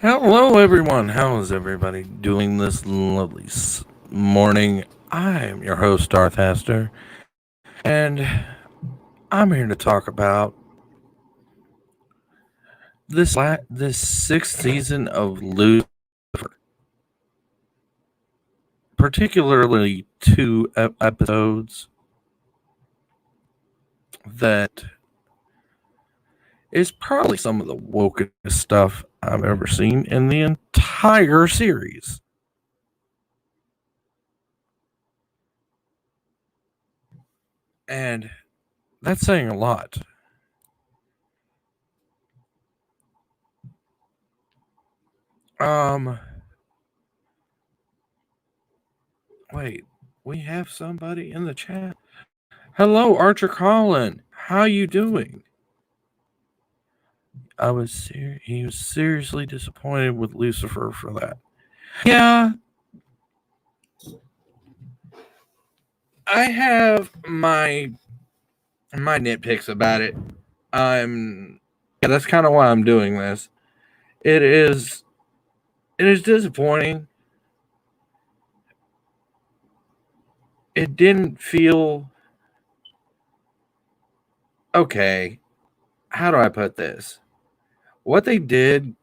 Hello, everyone. How is everybody doing this lovely morning? I am your host, Darth Haster, and I'm here to talk about this sixth season of Lucifer, particularly two episodes that is probably some of the wokest stuff I've ever seen in the entire series. And that's saying a lot. Um, Wait, we have somebody in the chat. Hello, Archer Collin. How you doing? He was seriously disappointed with Lucifer for that. Yeah, I have my nitpicks about it. That's kind of why I'm doing this. It is disappointing. It didn't feel okay. How do I put this? What they did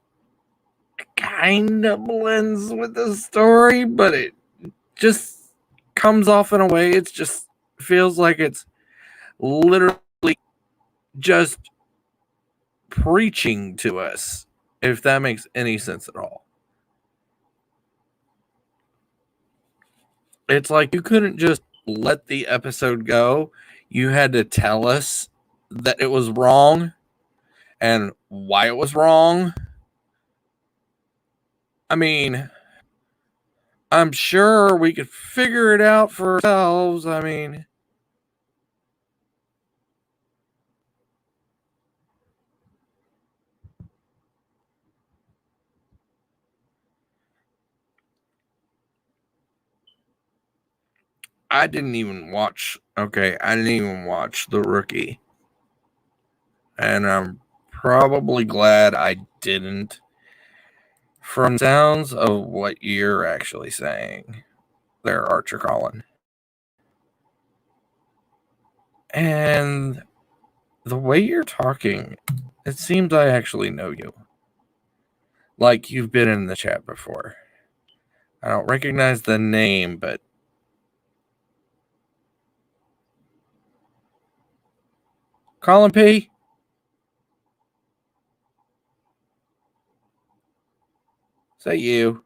kind of blends with the story, but it just comes off in a way it just feels like it's literally just preaching to us, if that makes any sense at all. It's like you couldn't just let the episode go. You had to tell us that it was wrong and why it was wrong. I mean, I'm sure we could figure it out for ourselves. I mean, I didn't even watch. Okay, I didn't even watch The Rookie. And I'm probably glad I didn't, from sounds of what you're actually saying there, Archer Collin. And the way you're talking, it seems I actually know you. Like you've been in the chat before. I don't recognize the name, but Colin P. Is that you?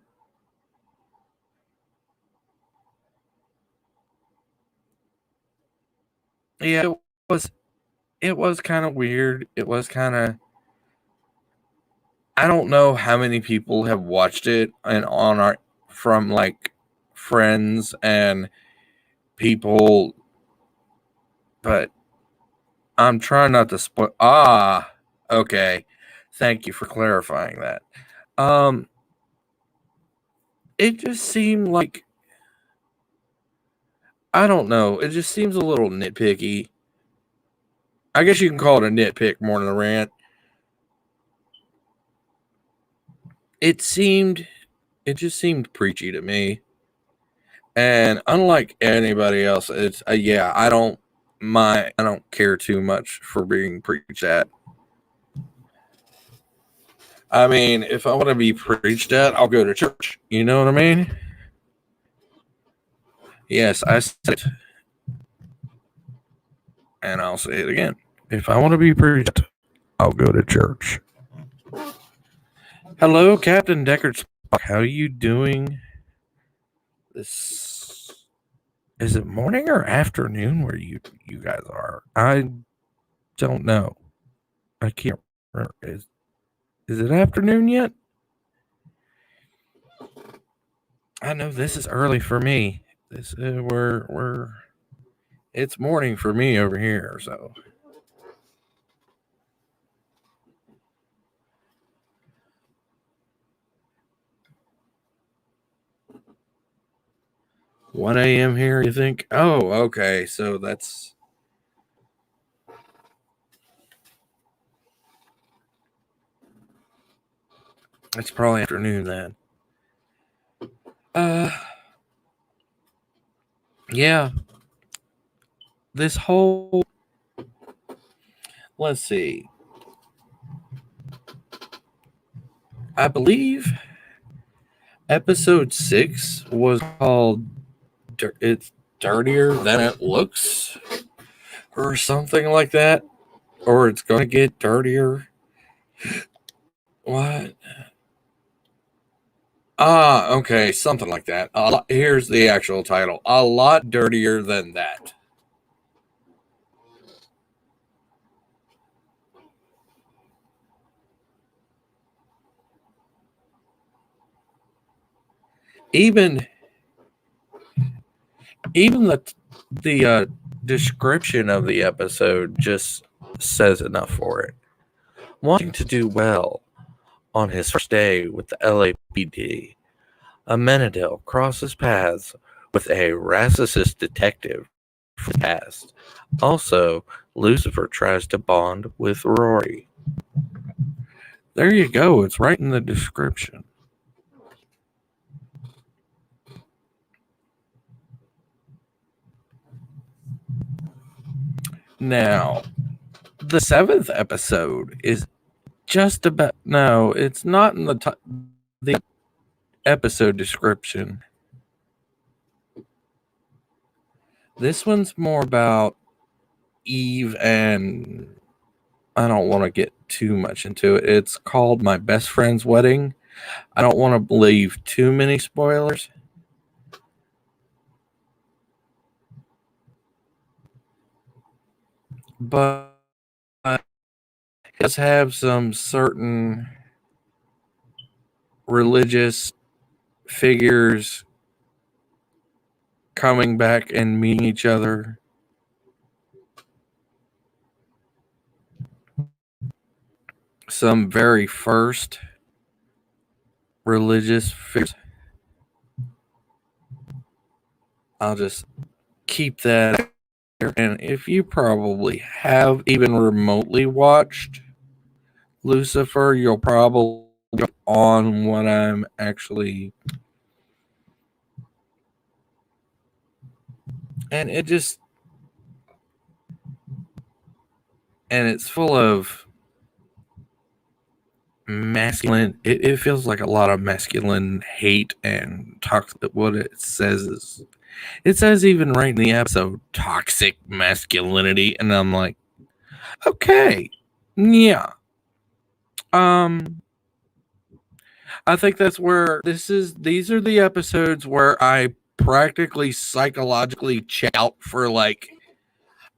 Yeah, it was kind of weird. It was kind of, I don't know how many people have watched it and on our, from like friends and people, but I'm trying not to spoil. Okay. Thank you for clarifying that. It just seemed like, I don't know. It just seems a little nitpicky. I guess you can call it a nitpick more than a rant. It just seemed preachy to me. And unlike anybody else, it's yeah, I don't care too much for being preached at. I mean, if I want to be preached at, I'll go to church. You know what I mean? Yes, I said it. And I'll say it again. If I want to be preached at, I'll go to church. Hello, Captain Deckard. How are you doing? This is it morning or afternoon where you guys are? I don't know. I can't remember. Is it afternoon yet? I know this is early for me. This we're it's morning for me over here. So 1 a.m. here. You think? Oh, okay. So that's It's probably afternoon then. Yeah. This whole, let's see. I believe episode 6 was called It's Dirtier Than It Looks or something like that. Or it's going to get dirtier. What? Okay, something like that. Here's the actual title: A Lot Dirtier Than That. Even even the description of the episode just says enough for it. Wanting to do well on his first day with the LAPD, Amenadel crosses paths with a racist detective from the past. Also, Lucifer tries to bond with Rory. There you go. It's right in the description. Now, the 7th episode is just about. No, it's not in the episode description. This one's more about Eve, and I don't want to get too much into it. It's called My Best Friend's Wedding. I don't want to leave too many spoilers. But it does have some certain religious figures coming back and meeting each other. Some very first religious figures. I'll just keep that there. And if you probably have even remotely watched Lucifer, you'll probably get on what I'm actually. And it just. And it's full of masculine. It feels like a lot of masculine hate and toxic. What it says is, it says even right in the episode, toxic masculinity, and I'm like, okay, yeah. I think that's where this is. These are the episodes where I practically psychologically check out for like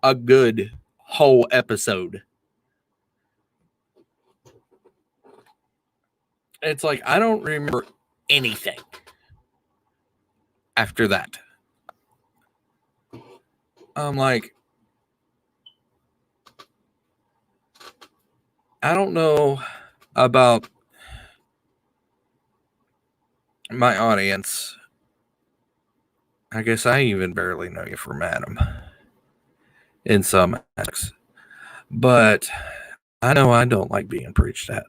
a good whole episode. It's like I don't remember anything after that. I'm like, I don't know about my audience. I guess I even barely know you from Adam in some aspects. But I know I don't like being preached at.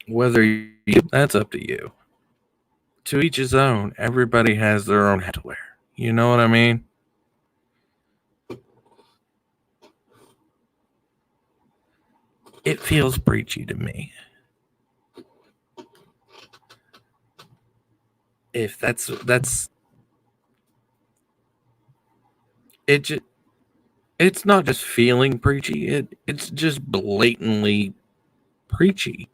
Whether you, that's up to you. To each his own. Everybody has their own hat to wear. You know what I mean? It feels preachy to me. If that's it, it's not just feeling preachy. It's just blatantly preachy.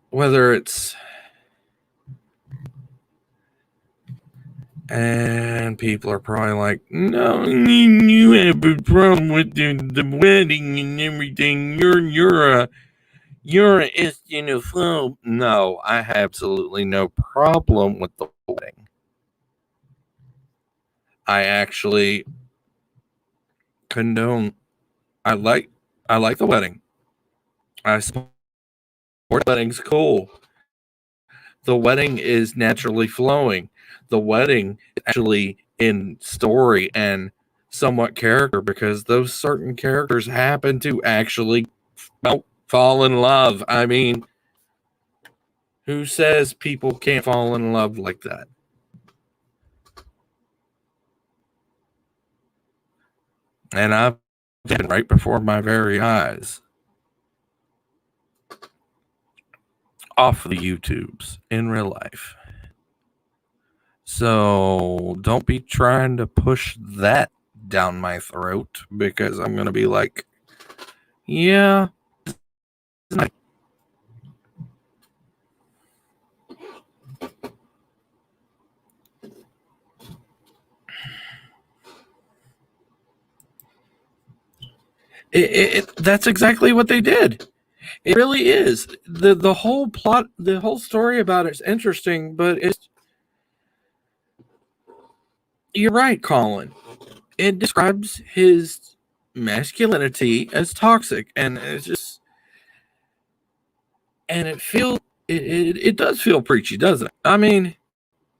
Whether it's, and people are probably like, no, you have a problem with the wedding and everything. You're an Islamophobe. No, I have absolutely no problem with the wedding. I actually condone. I like the wedding. I support the wedding's cool. The wedding is naturally flowing. The wedding is actually in story and somewhat character, because those certain characters happen to actually fall in love. I mean, who says people can't fall in love like that? And I've been right before my very eyes off the YouTubes in real life. So don't be trying to push that down my throat, because I'm going to be like, yeah. That's exactly what they did. It really is. The whole plot, the whole story about it's interesting, but it's, you're right, Colin. It describes his masculinity as toxic, and it's just, and it does feel preachy, doesn't it? I mean,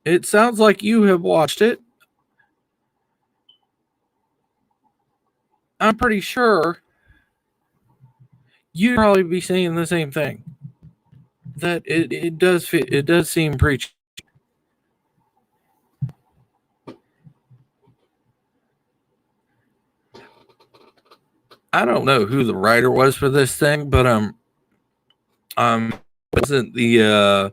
it sounds like you have watched it. I'm pretty sure you'd probably be saying the same thing. That it does fit. It does seem preachy. I don't know who the writer was for this thing, but wasn't the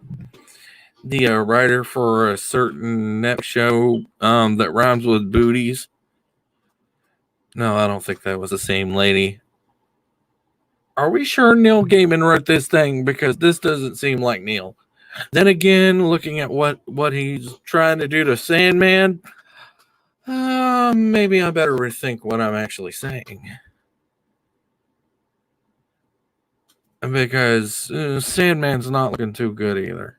writer for a certain net show that rhymes with booties. No, I don't think that was the same lady. Are we sure Neil Gaiman wrote this thing? Because this doesn't seem like Neil. Then again, looking at what he's trying to do to Sandman, maybe I better rethink what I'm actually saying. Because Sandman's not looking too good either.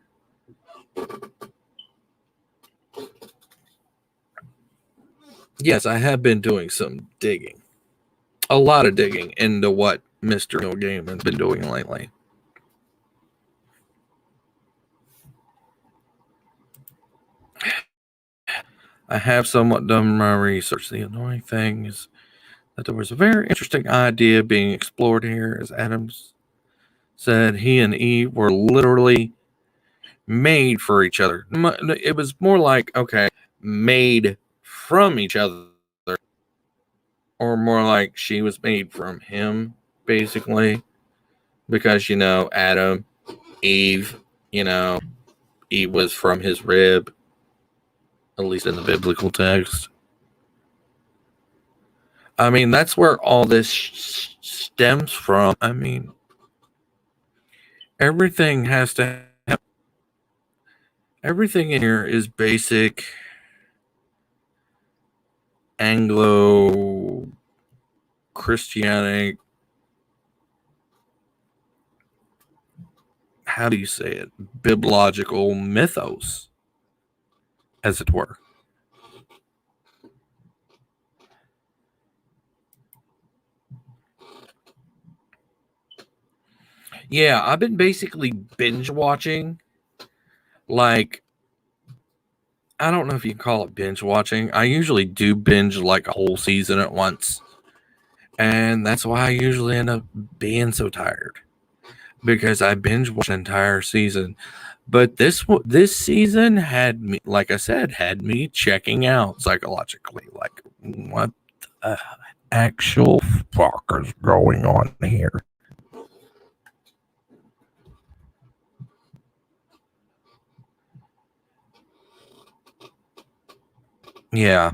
Yes, I have been doing some digging. A lot of digging into what Mr. Neil Gaiman's been doing lately. I have somewhat done my research. The annoying thing is that there was a very interesting idea being explored here, as Adams said. He and Eve were literally made for each other. It was more like, okay, made from each other, or more like she was made from him, basically, because, Adam, Eve, Eve was from his rib, at least in the biblical text. I mean, that's where all this stems from. I mean, everything has to have, everything in here is basic Anglo Christianic. How do you say it? Biblical mythos, as it were. Yeah, I've been basically binge watching. Like, I don't know if you can call it binge watching. I usually do binge like a whole season at once. And that's why I usually end up being so tired, because I binge watched an entire season. But this season had me, like I said, had me checking out psychologically. Like, what the actual fuck is going on here? Yeah,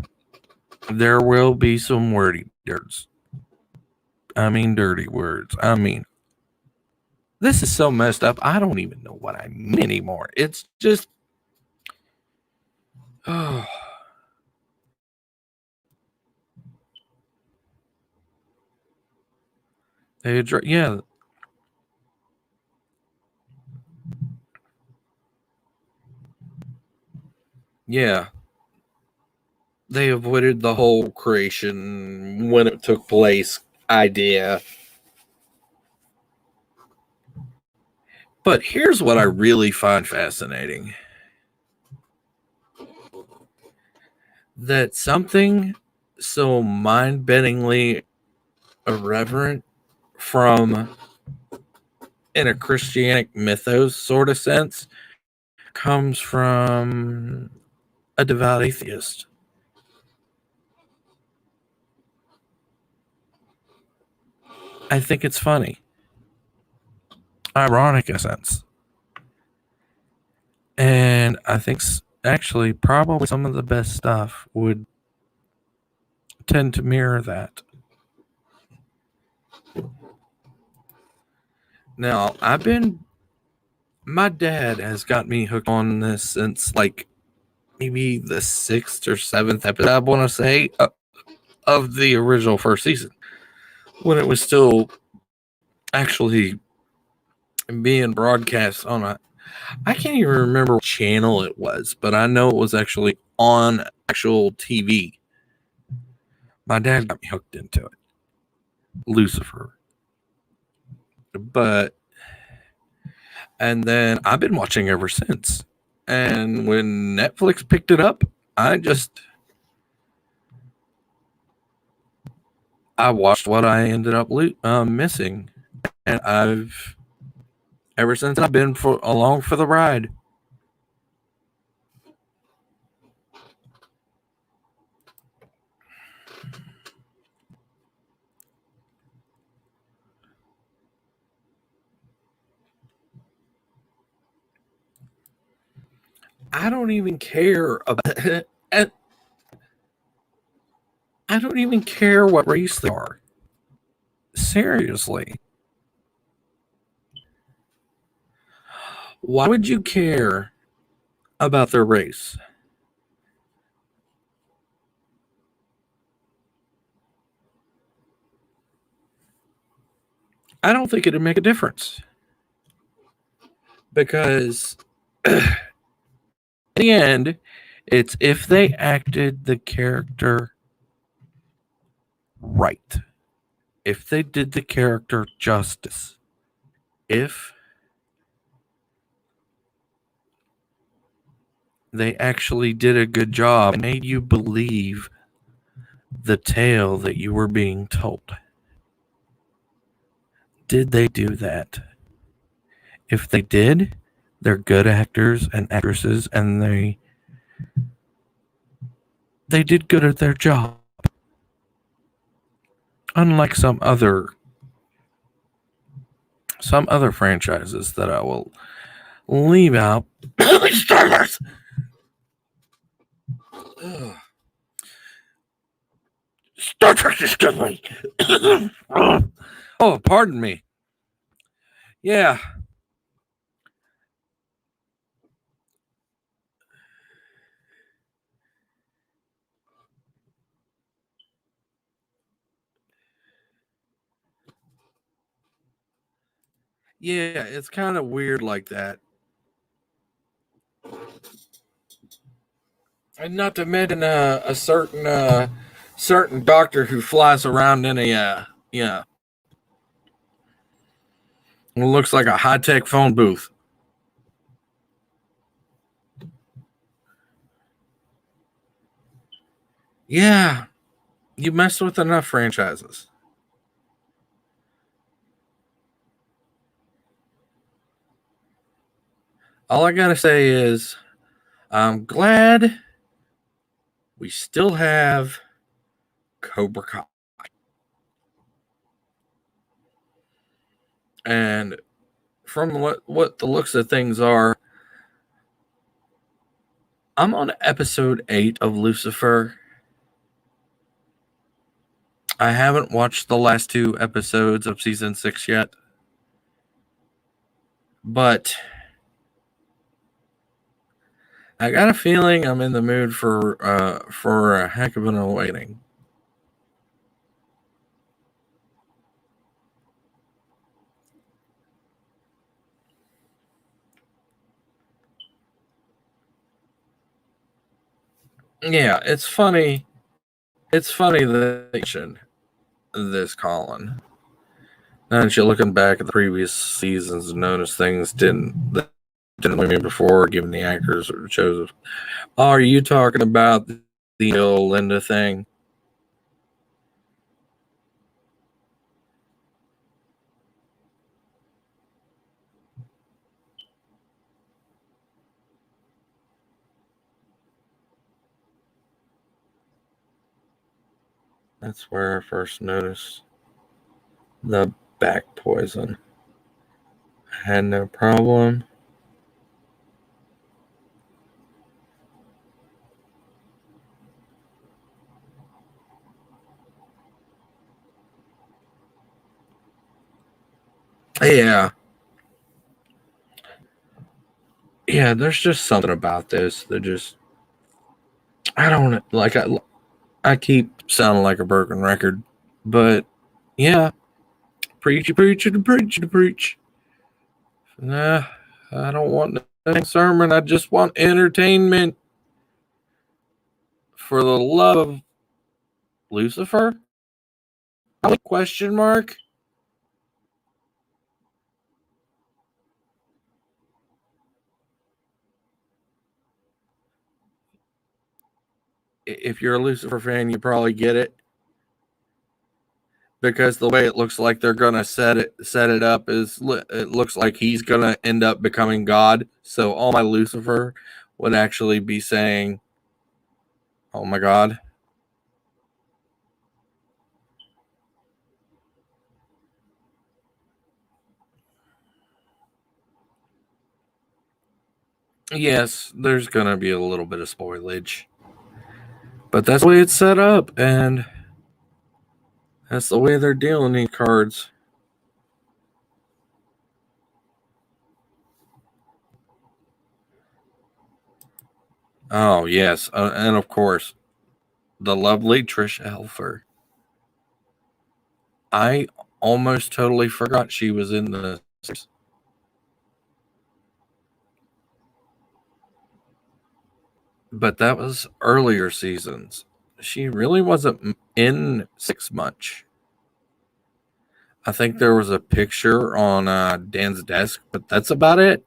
there will be some wordy words. I mean, dirty words. I mean, this is so messed up. I don't even know what I mean anymore. It's just, oh, yeah, yeah. They avoided the whole creation when it took place idea. But here's what I really find fascinating: that something so mind-bendingly irreverent from in a Christianic mythos sort of sense comes from a devout atheist. I think it's funny. Ironic in a sense. And I think actually probably some of the best stuff would tend to mirror that. Now, my dad has got me hooked on this since like maybe the 6th or 7th episode, I want to say, of the original first season, when it was still actually being broadcast on I can't even remember what channel it was, but I know it was actually on actual TV. My dad got me hooked into it. Lucifer. And then I've been watching ever since. And when Netflix picked it up, I watched what I ended up missing. And ever since I've been along for the ride. I don't even care about it. I don't even care what race they are. Seriously. Why would you care about their race? I don't think it'd make a difference. Because in the end, it's if they acted the character right. If they did the character justice. If they actually did a good job and made you believe the tale that you were being told. Did they do that? If they did, they're good actors and actresses, and they did good at their job. Unlike some other franchises that I will leave out. Star Wars. Star Trek Discovery. Oh, pardon me. Yeah. Yeah, it's kind of weird like that. And not to mention a certain doctor who flies around in a it looks like a high-tech phone booth. Yeah, you messed with enough franchises. All I gotta say is, I'm glad we still have Cobra Kai. And from what the looks of things are, I'm on episode 8 of Lucifer. I haven't watched the last 2 episodes of season 6 yet. But I got a feeling I'm in the mood for a heck of an awakening. Yeah, it's funny. It's funny that this Colin. Now that you're looking back at the previous seasons and notice things didn't me before, given the actors or chose. Oh, are you talking about the old Linda thing? That's where I first noticed the back poison. I had no problem. Yeah. Yeah, there's just something about this that just I don't like I keep sounding like a broken record, but yeah, preach, preach, preach, preach. Nah, I don't want no sermon. I just want entertainment. For the love of Lucifer? Question mark. If you're a Lucifer fan, you probably get it because the way it looks like they're gonna set it up is it looks like he's gonna end up becoming God. So all my Lucifer would actually be saying, "Oh my God." Yes, there's gonna be a little bit of spoilage, but that's the way it's set up, and that's the way they're dealing these cards. Oh yes, and of course, the lovely Trisha Helfer. I almost totally forgot she was in the series. But that was earlier seasons. She really wasn't in 6 much. I think there was a picture on Dan's desk, but that's about it.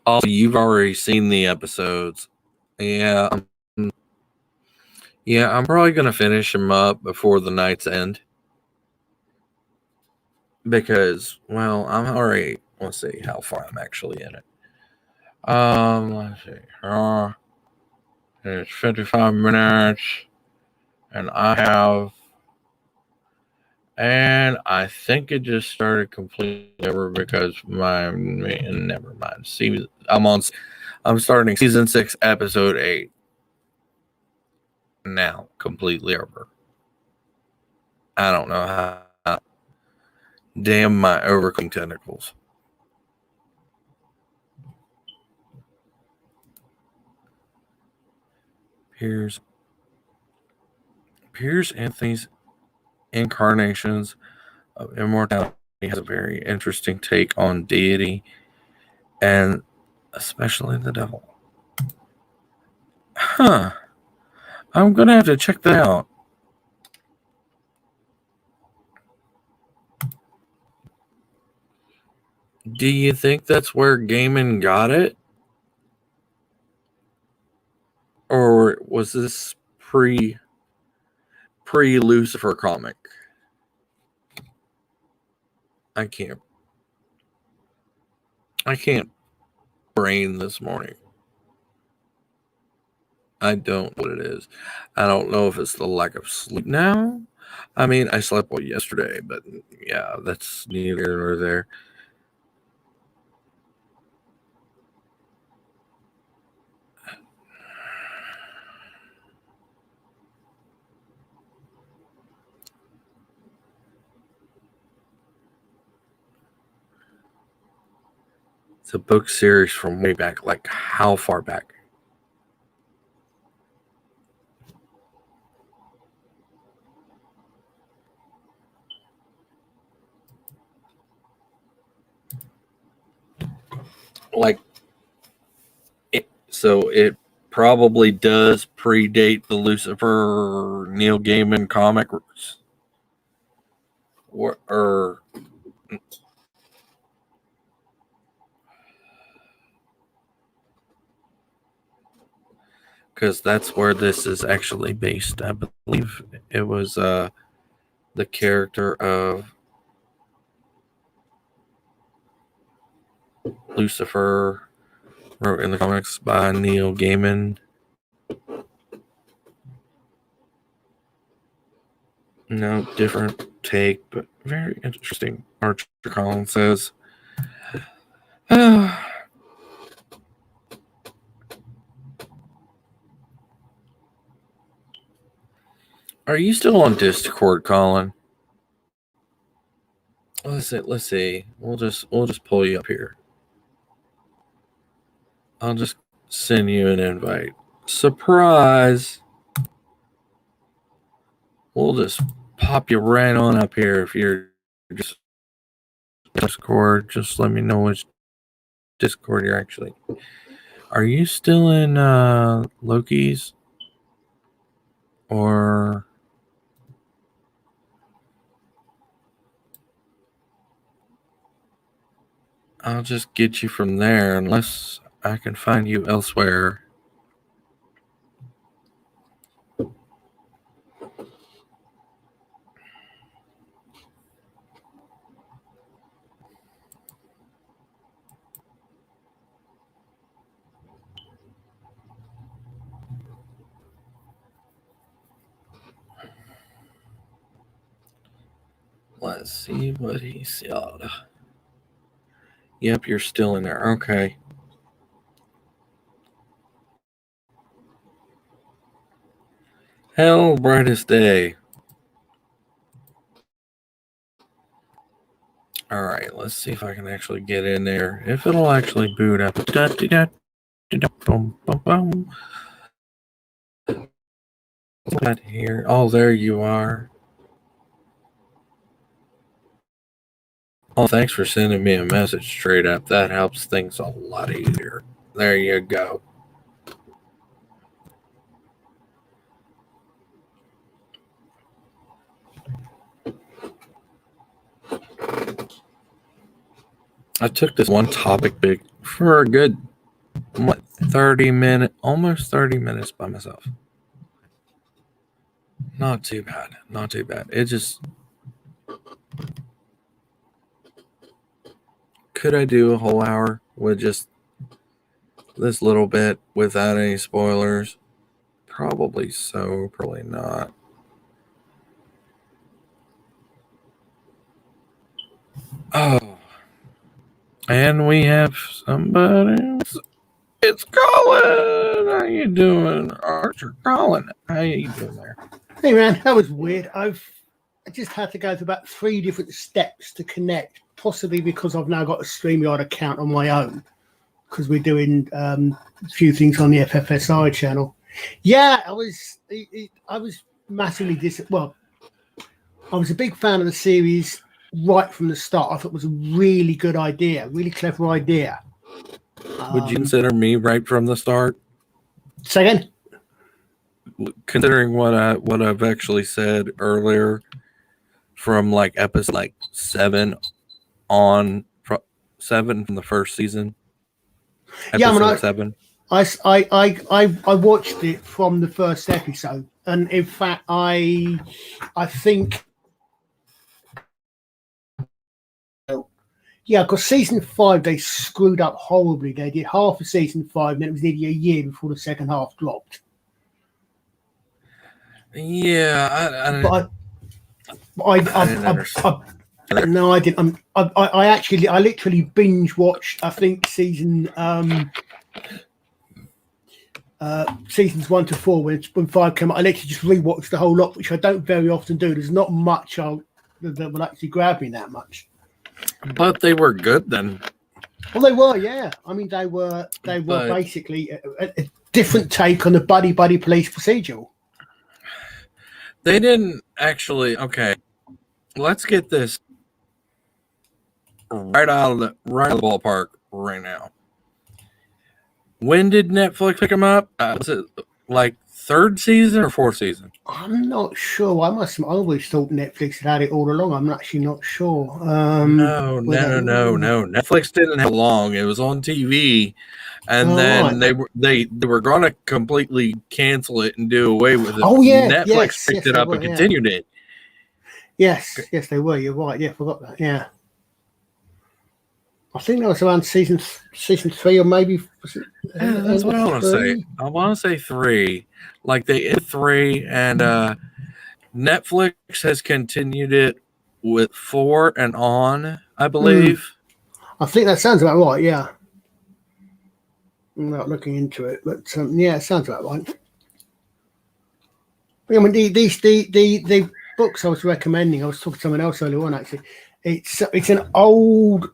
Also, you've already seen the episodes. Yeah, yeah, I'm probably gonna finish them up before the night's end because, well, I'm already. Let's see how far I'm actually in it. Let's see. It's 55 minutes, and I think it just started completely over because never mind. See, I'm starting season 6, episode 8 now, completely over. I don't know how. Damn my overcoming tentacles. Piers Anthony's incarnations of immortality has a very interesting take on deity and especially the devil. Huh. I'm gonna have to check that out. Do you think that's where Gaiman got it? Or was this pre Lucifer comic? I can't I can't brain this morning. I don't know what it is. I don't know if it's the lack of sleep now. I mean, I slept well yesterday, but yeah, that's neither nor there. It's a book series from way back. Like, how far back? Like, so it probably does predate the Lucifer Neil Gaiman comics, or because that's where this is actually based. I believe it was the character of Lucifer, wrote in the comics by Neil Gaiman. No, different take, but very interesting. Archer Collins says, are you still on Discord, Colin? Let's see. We'll just pull you up here. I'll just send you an invite. Surprise! We'll just pop you right on up here if you're just Discord. Just let me know which Discord you're actually. Are you still in Loki's? Or I'll just get you from there unless I can find you elsewhere. Let's see what he said. Yep, you're still in there. Okay. Hell, brightest day. All right, let's see if I can actually get in there. If it'll actually boot up. Not here. Oh, there you are. Oh, thanks for sending me a message straight up. That helps things a lot easier. There you go. I took this one topic big for a good 30 minutes, almost 30 minutes by myself. Not too bad. Not too bad. It just... Could I do a whole hour with just this little bit without any spoilers? Probably so, probably not. Oh. And we have somebody else. It's Colin. How you doing, Archer? Colin, how you doing there? Hey man, that was weird. I just had to go through about 3 different steps to connect, possibly because I've now got a StreamYard account on my own, because we're doing a few things on the FFSI channel. Yeah, I was massively I was a big fan of the series right from the start. I thought it was a really good idea, really clever idea. Would you consider me right from the start? Say again? Considering what I've actually said earlier, from like episode 7 on 7 from the first season. Episode 7. I watched it from the first episode, and in fact, I think. Yeah, because season 5 they screwed up horribly. They did half of season 5, and then it was nearly a year before the second half dropped. Yeah, I didn't understand. No, I didn't. I literally binge watched. I think seasons 1 to 4 when 5 came out. I literally just rewatched the whole lot, which I don't very often do. There's not much that will actually grab me that much. But they were good then. Well, they were, yeah. I mean, they were basically a different take on the buddy police procedural. They didn't actually. Okay, let's get this right out of the ballpark right now. When did Netflix pick them up? Was it like third season or fourth season. I'm not sure. I always thought Netflix had it all along. I'm actually not sure. No. Netflix didn't have long. It was on TV, and then right. they were going to completely cancel it and do away with it. Oh yeah, Netflix picked it up and continued it. Yes, they were. You're right. Yeah, I forgot that. Yeah, I think that was around season 3, or maybe. That's what I want to say. I want to say 3. Like they ended 3, and Netflix has continued it with 4 and on, I believe. I think that sounds about right. Yeah, I'm not looking into it, but yeah, it sounds about right. I mean, the books I was recommending, I was talking to someone else earlier on. Actually, it's an old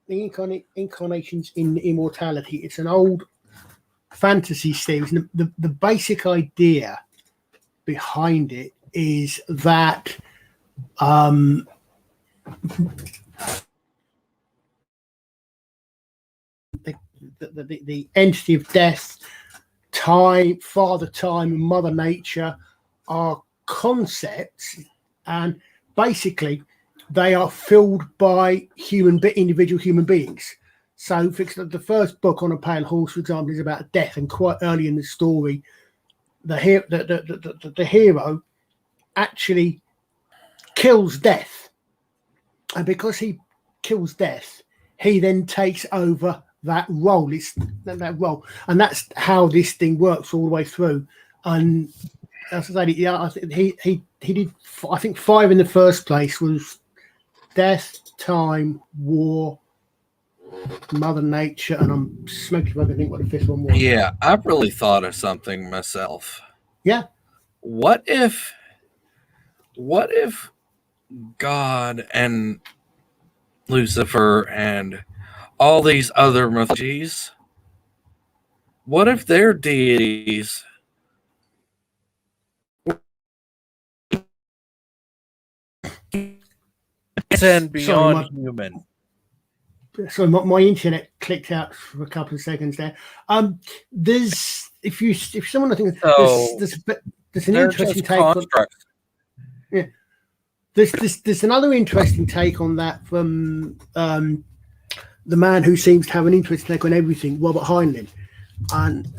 Incarnations in Immortality. It's an old fantasy series. And the basic idea behind it is that the entity of death, time, Father Time, and Mother Nature are concepts, and basically they are filled by individual human beings. So, for example, the first book, On a Pale Horse, for example, is about death, and quite early in the story, the hero actually kills death, and because he kills death, he then takes over that role. It's that role, and that's how this thing works all the way through. And as I said, yeah, I think he did. I think 5 in the first place was death, time, war, Mother Nature, and I'm smoking if I can think what the 5th one was. Yeah, I've really thought of something myself. Yeah. What if God and Lucifer and all these other mythologies, what if their deities and beyond human? So my internet clicked out for a couple of seconds there. There's if someone I think there's an interesting take on. Yeah, there's another interesting take on that from the man who seems to have an interesting take on everything, Robert Heinlein. And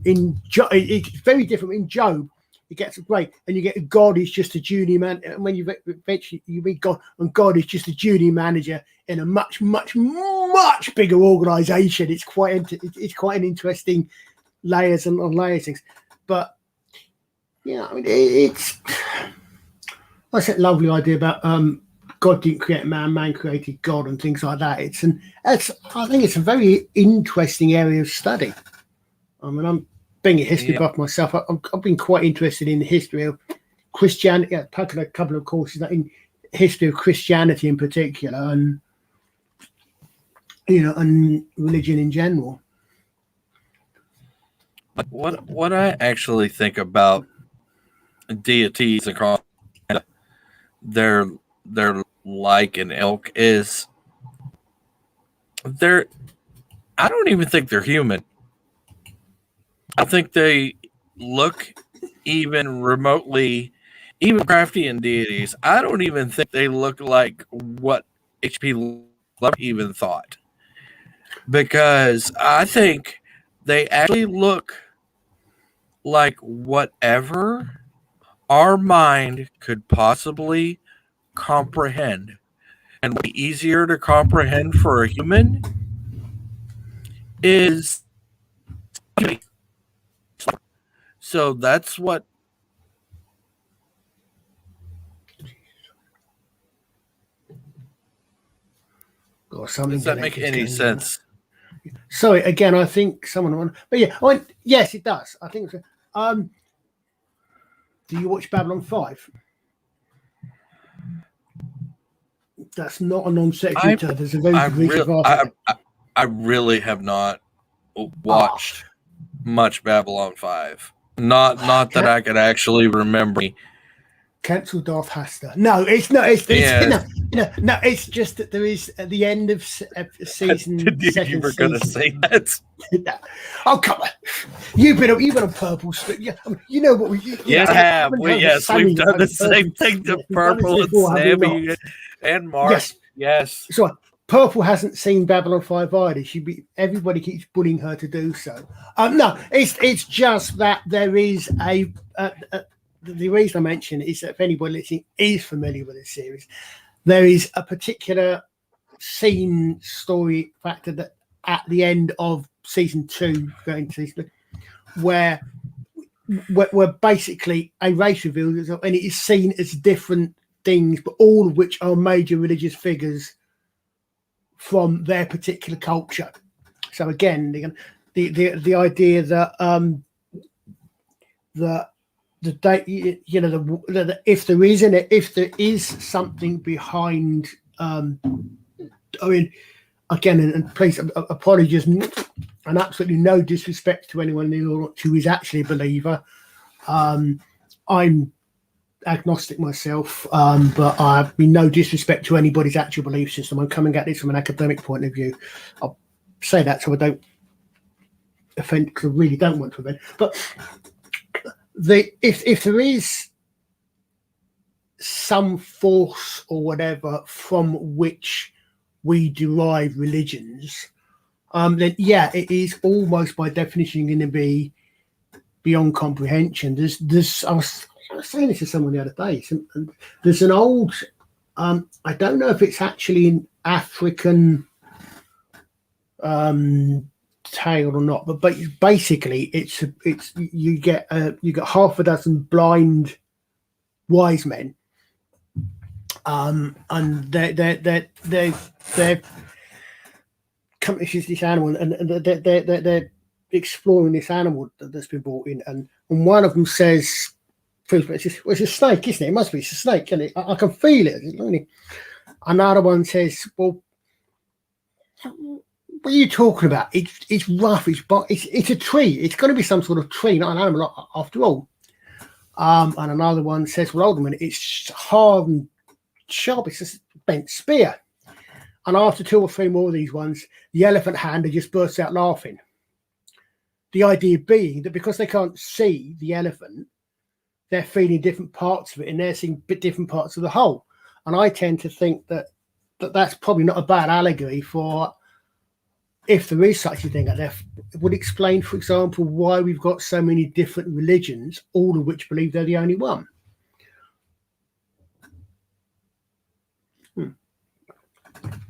it's very different. In Job, it gets great, and you get God is just a junior man. And when you eventually you meet God, and God is just a junior manager in a much bigger organization. It's quite an interesting layers and layers things. But yeah, I mean, it's that's a lovely idea about God didn't create man, man created God, and things like that. I think it's a very interesting area of study. I mean, I'm being a history buff myself. I've been quite interested in the history of Christianity. A couple of courses in history of Christianity in particular, and and religion in general. What I actually think about deities across their like an elk is I don't even think they're human. I think they look even remotely, even crafty deities. I don't even think they look like what H.P. Lovecraft even thought, because I think they actually look like whatever our mind could possibly comprehend. And what's easier to comprehend for a human is. So that's what. Does that make any sense? Sorry, again, I think someone. But yeah, yes, it does. I think. Do you watch Babylon 5? That's not a non sequitur. There's a very I really have not watched much Babylon 5. Not that I could actually remember. Cancel Darth Haster. No, it's not. No, it's just that there is at the end of season. Dude, you second were going to season. say that. Oh come on! You've been on Purple. You know what we. Yes, I have. Yes, we've done the same thing to Purple and Sammy and Mark. Yes. So Purple hasn't seen Babylon 5 either. Everybody keeps bullying her to do so. No, it's just that there is the reason I mention it is that if anybody listening is familiar with this series, there is a particular scene story factor that at the end of season 2, going to season 3, where basically a race reveals itself, and it is seen as different things, but all of which are major religious figures from their particular culture. So again, the idea that if there is something behind, I mean, again, and please, apologies, and absolutely no disrespect to anyone who is actually a believer. I'm agnostic myself, but I mean no disrespect to anybody's actual belief system. I'm coming at this from an academic point of view. I'll say that so I don't offend, because I really don't want to offend. But if there is some force or whatever from which we derive religions, then yeah, it is almost by definition going to be beyond comprehension. I was saying this to someone the other day. There's an old, I don't know if it's actually an African tale or not, but basically it's you get half a dozen blind wise men, and they're come to this animal, and they're exploring this animal that's been brought in, and one of them says, it's a snake, isn't it? It must be, it's a snake, isn't it? I can feel it. Another one says, well, what are you talking about? It's rough, it's a tree. It's going to be some sort of tree, not an animal after all. And another one says, well, hold on a minute, it's hard and sharp, it's a bent spear. And after 2 or 3 more of these ones, the elephant hander just bursts out laughing. The idea being that because they can't see the elephant, they're feeling different parts of it, and they're seeing different parts of the whole. And I tend to think that's probably not a bad allegory for, if there is such a thing out there, it would explain, for example, why we've got so many different religions, all of which believe they're the only one.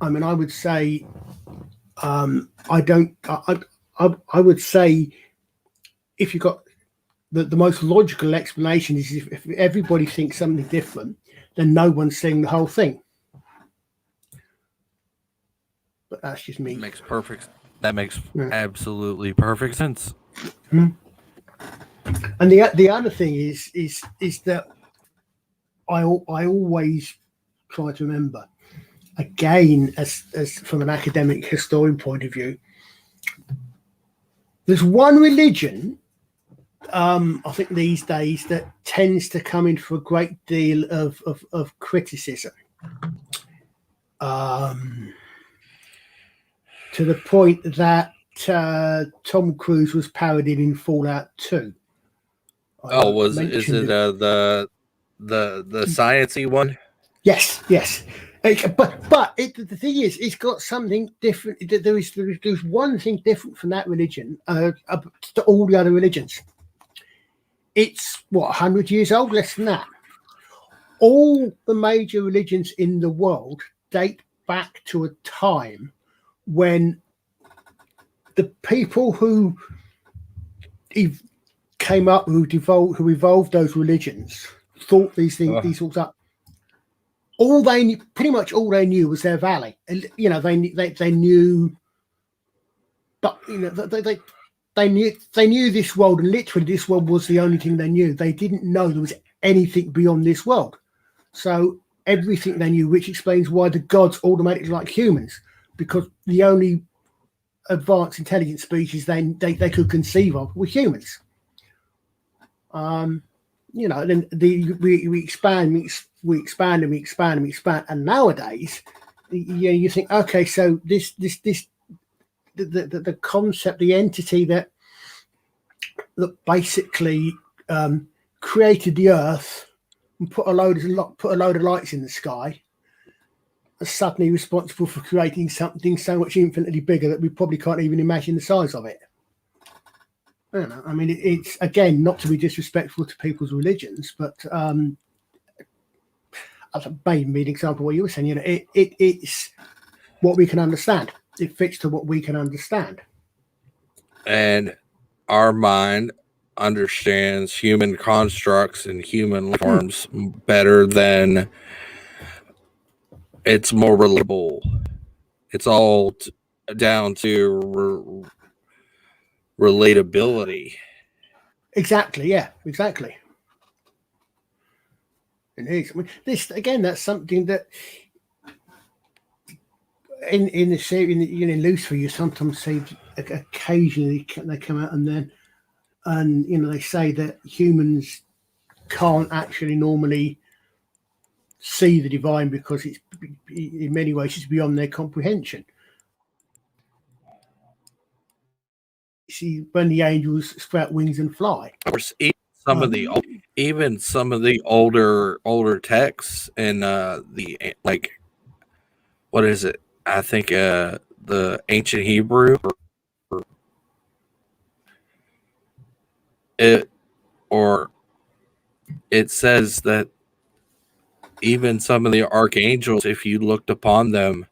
I mean, I would say, I would say, if you've got the most logical explanation is if everybody thinks something different, then no one's seeing the whole thing. But that's just me. That makes absolutely perfect sense. Mm-hmm. And the other thing is that I always try to remember, again, as from an academic historian point of view, there's one religion, I think these days, that tends to come in for a great deal of criticism, to the point that Tom Cruise was parodied in Fallout 2. Is it the sciencey one? Yes. But the thing is, it's got something different. There's one thing different from that religion to all the other religions. It's 100 years old, less than that. All the major religions in the world date back to a time when the people who came up, who evolved those religions, thought these thoughts up. Pretty much all they knew was their valley. And, they knew, but they knew this world, and literally this world was the only thing they knew. They didn't know there was anything beyond this world. So everything they knew, which explains why the gods automatically like humans, because the only advanced intelligent species they could conceive of were humans. you know, then we expand, we expand, and we expand, and we expand. And nowadays, you think, okay, so the concept, the entity that basically created the Earth and put a load of lights in the sky, is suddenly responsible for creating something so much infinitely bigger that we probably can't even imagine the size of it. I don't know. I mean, it's again not to be disrespectful to people's religions, but as a maybe an example of what you were saying, you know, it's what we can understand. It fits to what we can understand. And our mind understands human constructs and human forms better than it's more relatable. It's all down to relatability. Exactly. Yeah. Exactly. It is. I mean, this again. That's something that in the series, in Lucifer, you sometimes see occasionally they come out and you know they say that humans can't actually normally see the divine because it's in many ways it's beyond their comprehension. See, when the angels sprout wings and fly. Of course, even some of the older texts and the like, what is it? I think the ancient Hebrew, it says that even some of the archangels, if you looked upon them,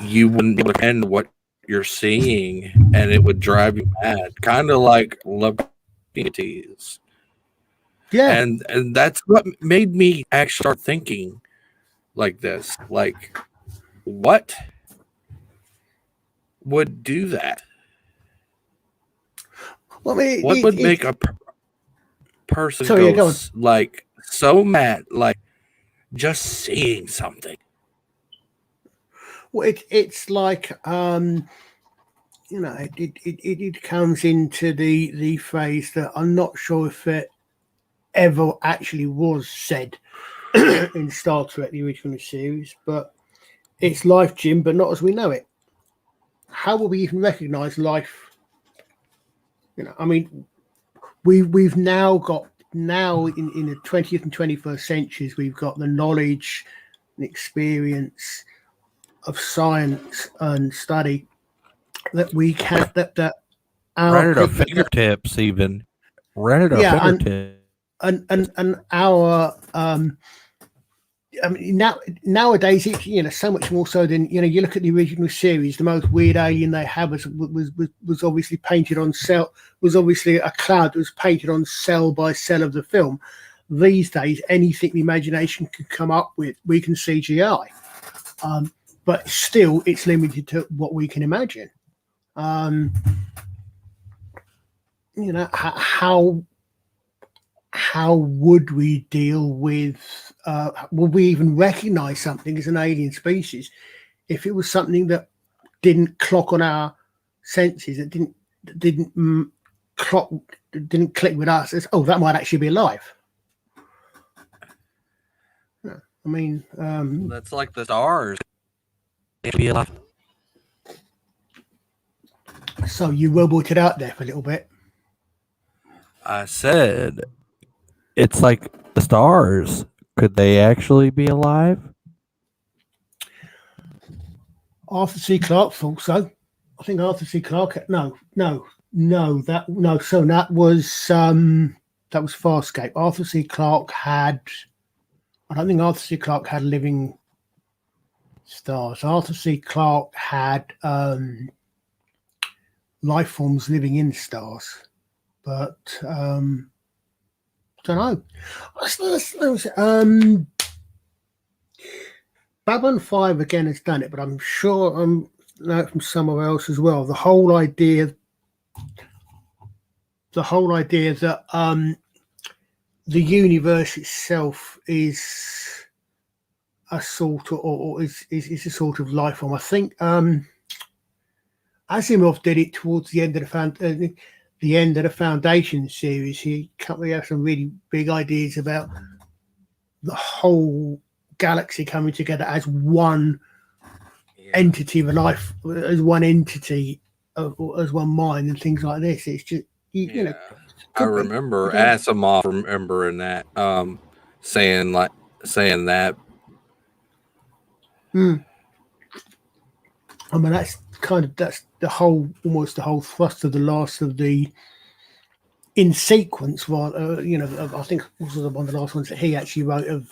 you wouldn't comprehend what you're seeing, and it would drive you mad, kind of like love deities. Yeah, and that's what made me actually start thinking like this. Like, what would do that? well, I mean, What would make a person go like so mad, like just seeing something? Well, it's like you know, it comes into the phrase that I'm not sure if it ever actually was said in Star Trek, the original series, but it's life, Jim, but not as we know it. How will we even recognize life? You know, I mean, we've now got in the 20th and 21st centuries, we've got the knowledge and experience of science and study that we can that our Right at our fingertips, even right at our fingertips. And our I mean, nowadays, it's, you know, so much more so than, you know, you look at the original series, the most weird alien they had was obviously painted on cell, was obviously a cloud that was painted on cell by cell of the film. These days, anything the imagination can come up with, we can CGI. But still, it's limited to what we can imagine. You know, how would we deal with would we even recognize something as an alien species if it was something that didn't clock on our senses, that didn't click with us as, oh, that might actually be alive? I mean, that's like the stars. Be alive. So you roboted out there for a little bit. I said it's like the stars. Could they actually be alive? Arthur C. Clarke thought so. I think Arthur C. Clarke. No. So that was Farscape. Arthur C. Clarke had. I don't think Arthur C. Clarke had living stars. Arthur C. Clarke had life forms living in stars, but don't know. Babylon 5 again has done it, but I'm sure I'm know from somewhere else as well. The whole idea that the universe itself is a sort of, or is a sort of life form. I think Asimov did it towards the end of the the end of the Foundation series, he has some really big ideas about the whole galaxy coming together as one entity of life, as one entity, as one mind, and things like this. It's just you know. I remember Asimov remembering that, saying that. I mean, that's almost the whole thrust of the last of the in sequence. I think was one of the last ones that he actually wrote of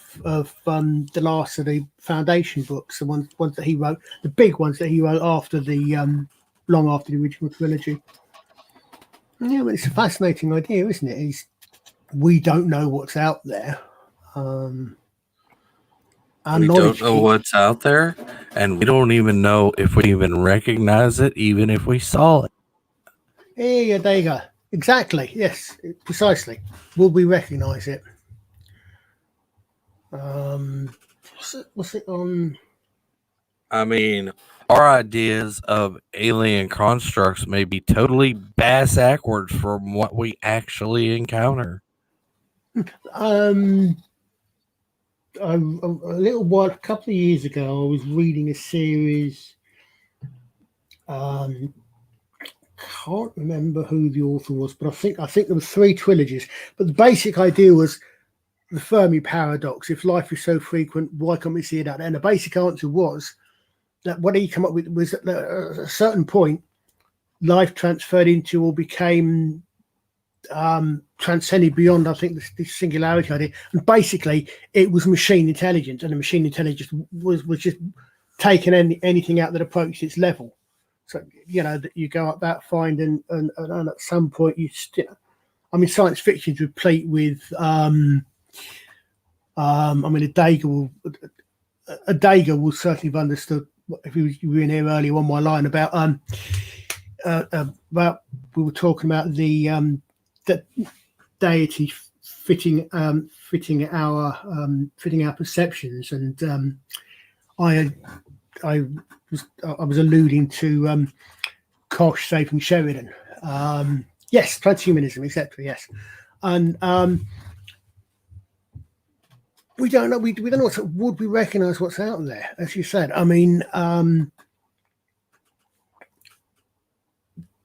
the last of the Foundation books, the ones that he wrote, the big ones that he wrote after the long after the original trilogy. Yeah, but it's a fascinating idea, isn't it? We don't know what's out there. We don't know what's out there, and we don't even know if we even recognize it, even if we saw it. Yeah, there you go. Exactly. Yes, precisely. Will we recognize it? What's it on? I mean, our ideas of alien constructs may be totally backwards from what we actually encounter. A couple of years ago, I was reading a series. Can't remember who the author was, but I think there were 3 trilogies. But the basic idea was the Fermi paradox. If life is so frequent, why can't we see it out there? And the basic answer was that what he came up with was that at a certain point, life transferred into or became transcended beyond, I think, this singularity idea. And basically, it was machine intelligence, and the machine intelligence was just taking anything out that approached its level. So, that you go up that find, and at some point you still. I mean, science fiction is replete with. I mean, a Dagger will certainly have understood if you were in here earlier on my line about we were talking about the deity fitting our perceptions, and I was alluding to Koch saving Sheridan. Yes, transhumanism, etc. Yes, and we don't know. We don't know would we recognise what's out there, as you said. I mean,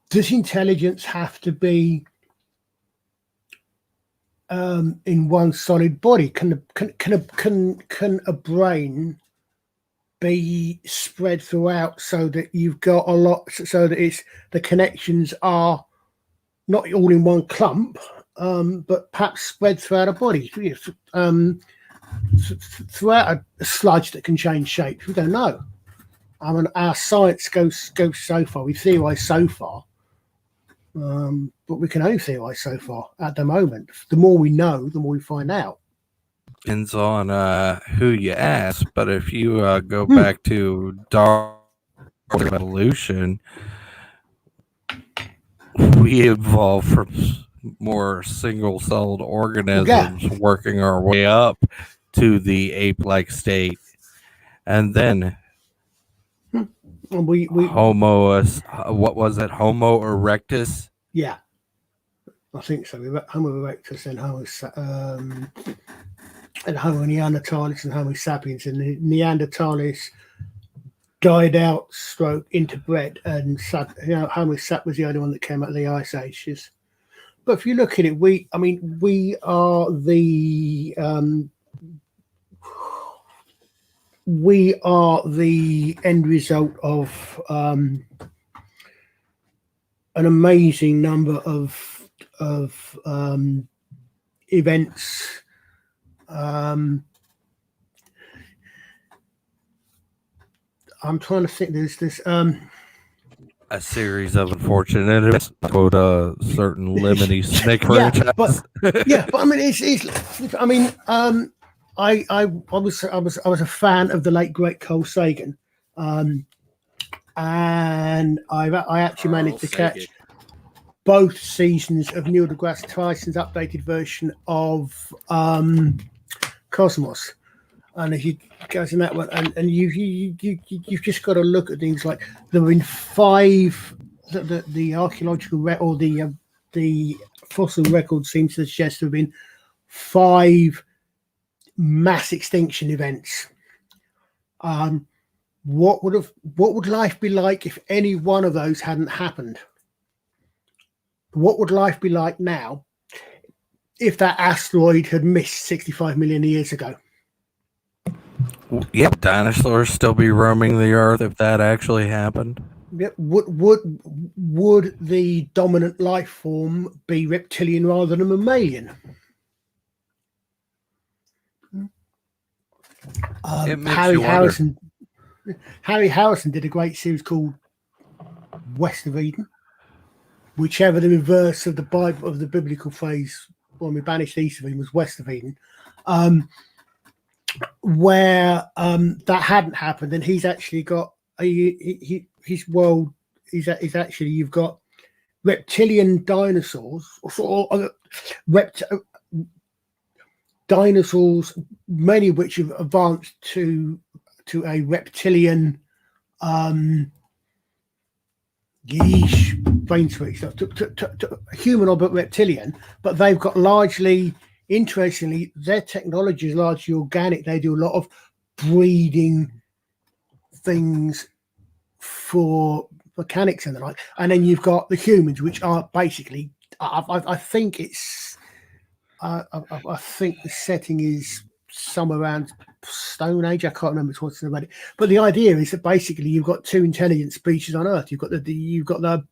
does intelligence have to be in one solid body? Can a brain be spread throughout so that you've got a lot, so that the connections are not all in one clump, but perhaps spread throughout a body, throughout a sludge that can change shape? We don't know. I mean, our science goes so far. We theorise so far, but we can only theorise so far at the moment. The more we know, the more we find out. Depends on who you ask, but if you go back to Darwin's evolution, we evolved from more single-celled organisms, working our way up to the ape-like state, and then Homo erectus. Yeah, I think so. Homo erectus and Homo neanderthalis and Homo sapiens, and the Neanderthalis died out, interbred, and Homo sap was the only one that came out of the ice ages. But if you look at it, we are the end result of an amazing number of events. I'm trying to think. There's this a series of unfortunate events. Quote a certain Lemony Snake franchise. But I mean, it's. I mean, I was a fan of the late great Carl Sagan, and I actually managed to catch both seasons of Neil deGrasse Tyson's updated version of Cosmos. And if you guys in that one, and you've just got to look at things like there were in 5 the archaeological or the the fossil record seems to suggest there have been 5 mass extinction events. What would life be like if any one of those hadn't happened? What would life be like now if that asteroid had missed 65 million years ago? Yep, dinosaurs still be roaming the earth if that actually happened. Yep. Would the dominant life form be reptilian rather than mammalian? Harry Harrison did a great series called West of Eden, whichever the reverse of the Bible of the biblical phrase when we banished East of Eden was West of Eden, where that hadn't happened, and he's actually got his world is actually you've got reptilian dinosaurs or dinosaurs, many of which have advanced to a reptilian brain switch to humanoid but reptilian, but they've got largely, interestingly, their technology is largely organic. They do a lot of breeding things for mechanics and the like, and then you've got the humans, which are basically I think it's I think the setting is somewhere around Stone Age. I can't remember what's about it, but the idea is that basically you've got 2 intelligent species on Earth. You've got the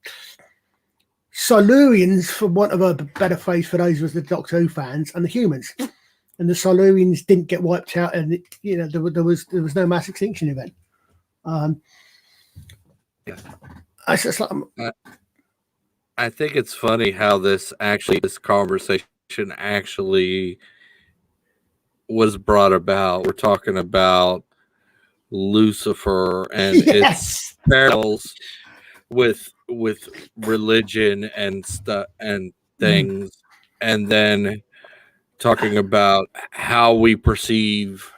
Silurians, for want of a better phrase for those of us the Doctor Who fans, and the humans. And the Silurians didn't get wiped out, and there was no mass extinction event. I think it's funny how this conversation actually was brought about. We're talking about Lucifer and its parallels with religion and stuff and things, and then talking about how we perceive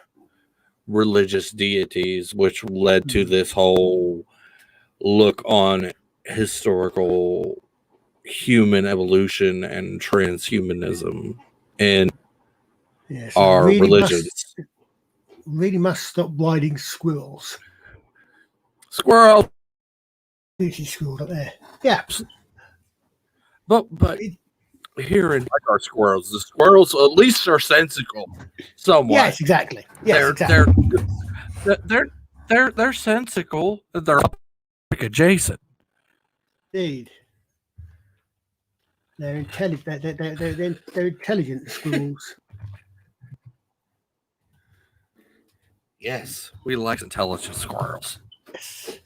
religious deities, which led to this whole look on historical human evolution and transhumanism in our religions. Really must stop riding squirrels. Squirrel. There's squirrel up there. Yeah. But here in our squirrels, the squirrels at least are sensical somewhat. Yes, exactly. Yes, they're sensical. They're adjacent. Indeed. They're intelligent. They're intelligent squirrels. Yes, we like intelligent squirrels. Yes.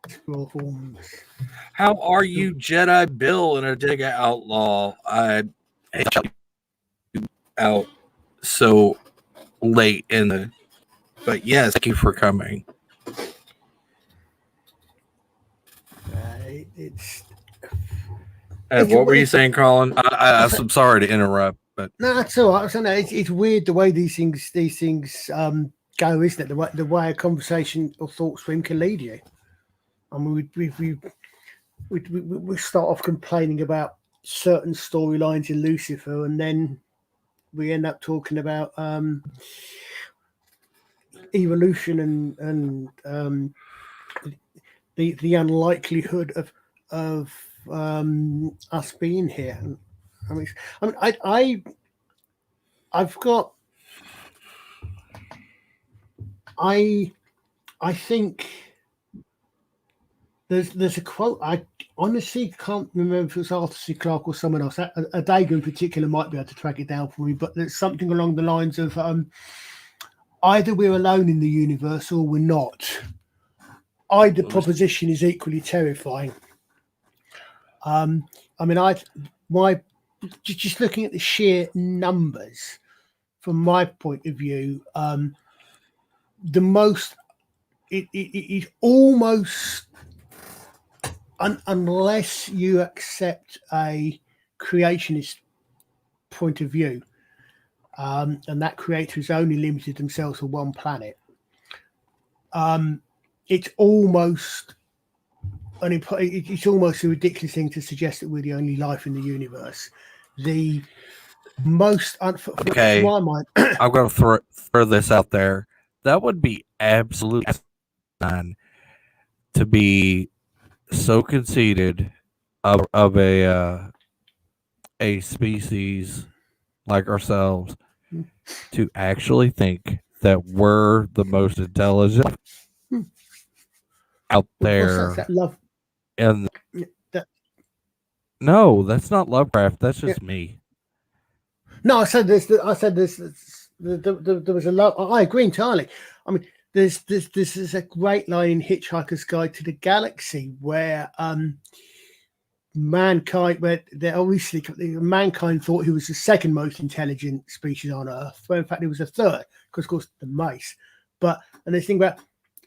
Squirrel forms. How are you, Jedi Bill, and a Dig Outlaw? I hate you out so late in the. But yes, thank you for coming. What were you saying, Colin? I'm sorry to interrupt, but no, that's all right. It's weird the way these things go, isn't it? The way a conversation or thought stream can lead you. I mean, we start off complaining about certain storylines in Lucifer, and then we end up talking about evolution and the unlikelihood of us being here. I think there's a quote. I honestly can't remember if it was Arthur C. Clarke or someone else. Adega in particular might be able to track it down for me, but there's something along the lines of either we're alone in the universe or we're not. Either proposition is equally terrifying. Just looking at the sheer numbers, from my point of view, it is almost unless you accept a creationist point of view, and that creator has only limited themselves to one planet. It's almost it's almost a ridiculous thing to suggest that we're the only life in the universe. The most, Okay. to my mind, I'm going to throw this out there. That would be absolutely fine to be so conceited of a species like ourselves to actually think that we're the most intelligent out there. that love. And That, no, that's not Lovecraft. That's just me. No, I said this. There was a love. I agree entirely. I mean, this is a great line in Hitchhiker's Guide to the Galaxy where mankind thought he was the second most intelligent species on Earth, where in fact he was the third, because of course the mice. And they think about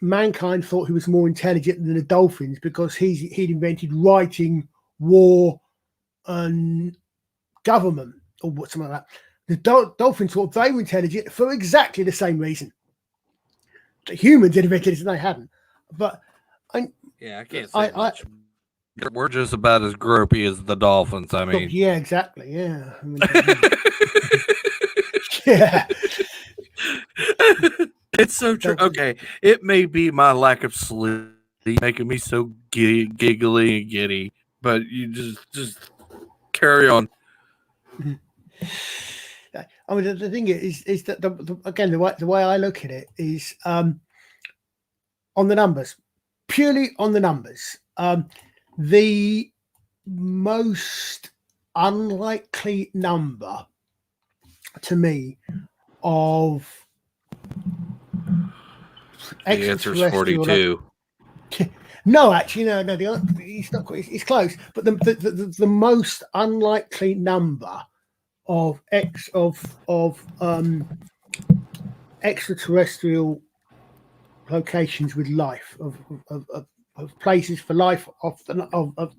mankind thought he was more intelligent than the dolphins because he'd invented writing, war, and government, or something like that. The dolphins thought they were intelligent for exactly the same reason. The humans had invented it and they hadn't. But I can't say much. We're just about as gropey as the dolphins. I mean, yeah, exactly. Yeah. I mean, yeah. It's so true. Okay, it may be my lack of sleep making me so giggly and giddy, but you just carry on. I mean, the thing is that again, the way I look at it is on the numbers, purely on the numbers. The most unlikely number to me of the answer is 42. No, actually, no. It's not quite. It's close, but the most unlikely number of extraterrestrial locations with life, of places for life, of the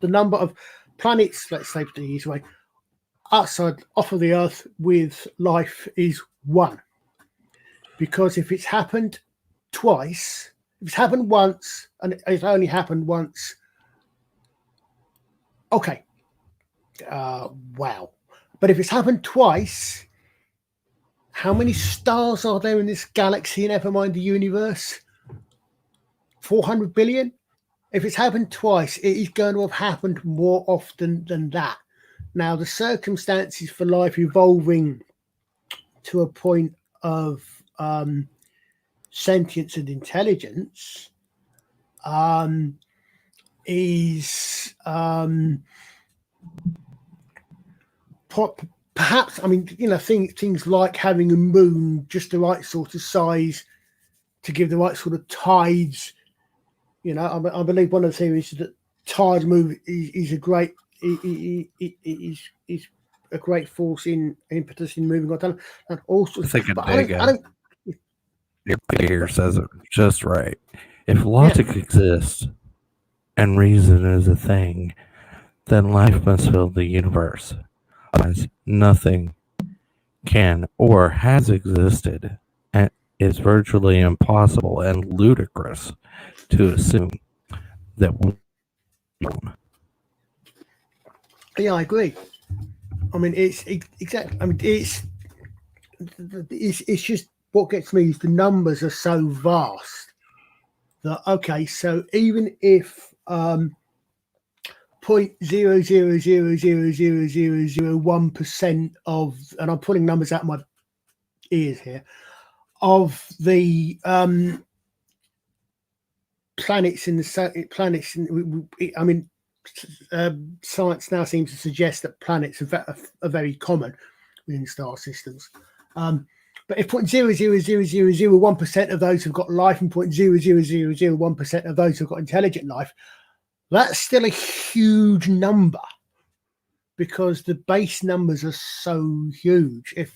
number of planets, let's say, to use way, off of the Earth with life is 1. Because if it's happened twice, if it's happened once, and it's only happened once, okay, wow. But if it's happened twice, how many stars are there in this galaxy, never mind the universe? 400 billion? If it's happened twice, it is going to have happened more often than that. Now, the circumstances for life evolving to a point of sentience and intelligence is perhaps, I mean, things like having a moon just the right sort of size to give the right sort of tides. I believe one of the theories is that tide move is a great is a great force in impetus in moving on. And also, your here says it just right. If logic exists and reason is a thing, then life must fill the universe. Otherwise, nothing can or has existed, and it's virtually impossible and ludicrous to assume that one. Yeah, I agree. I mean, it's exactly. I mean, it's just what gets me is the numbers are so vast that so even if 0.000000001% of, and I'm pulling numbers out of my ears here, of the planets in the I mean, science now seems to suggest that planets are very common within star systems. But if 0.00001% of those have got life and 0.00001% of those have got intelligent life, that's still a huge number because the base numbers are so huge. As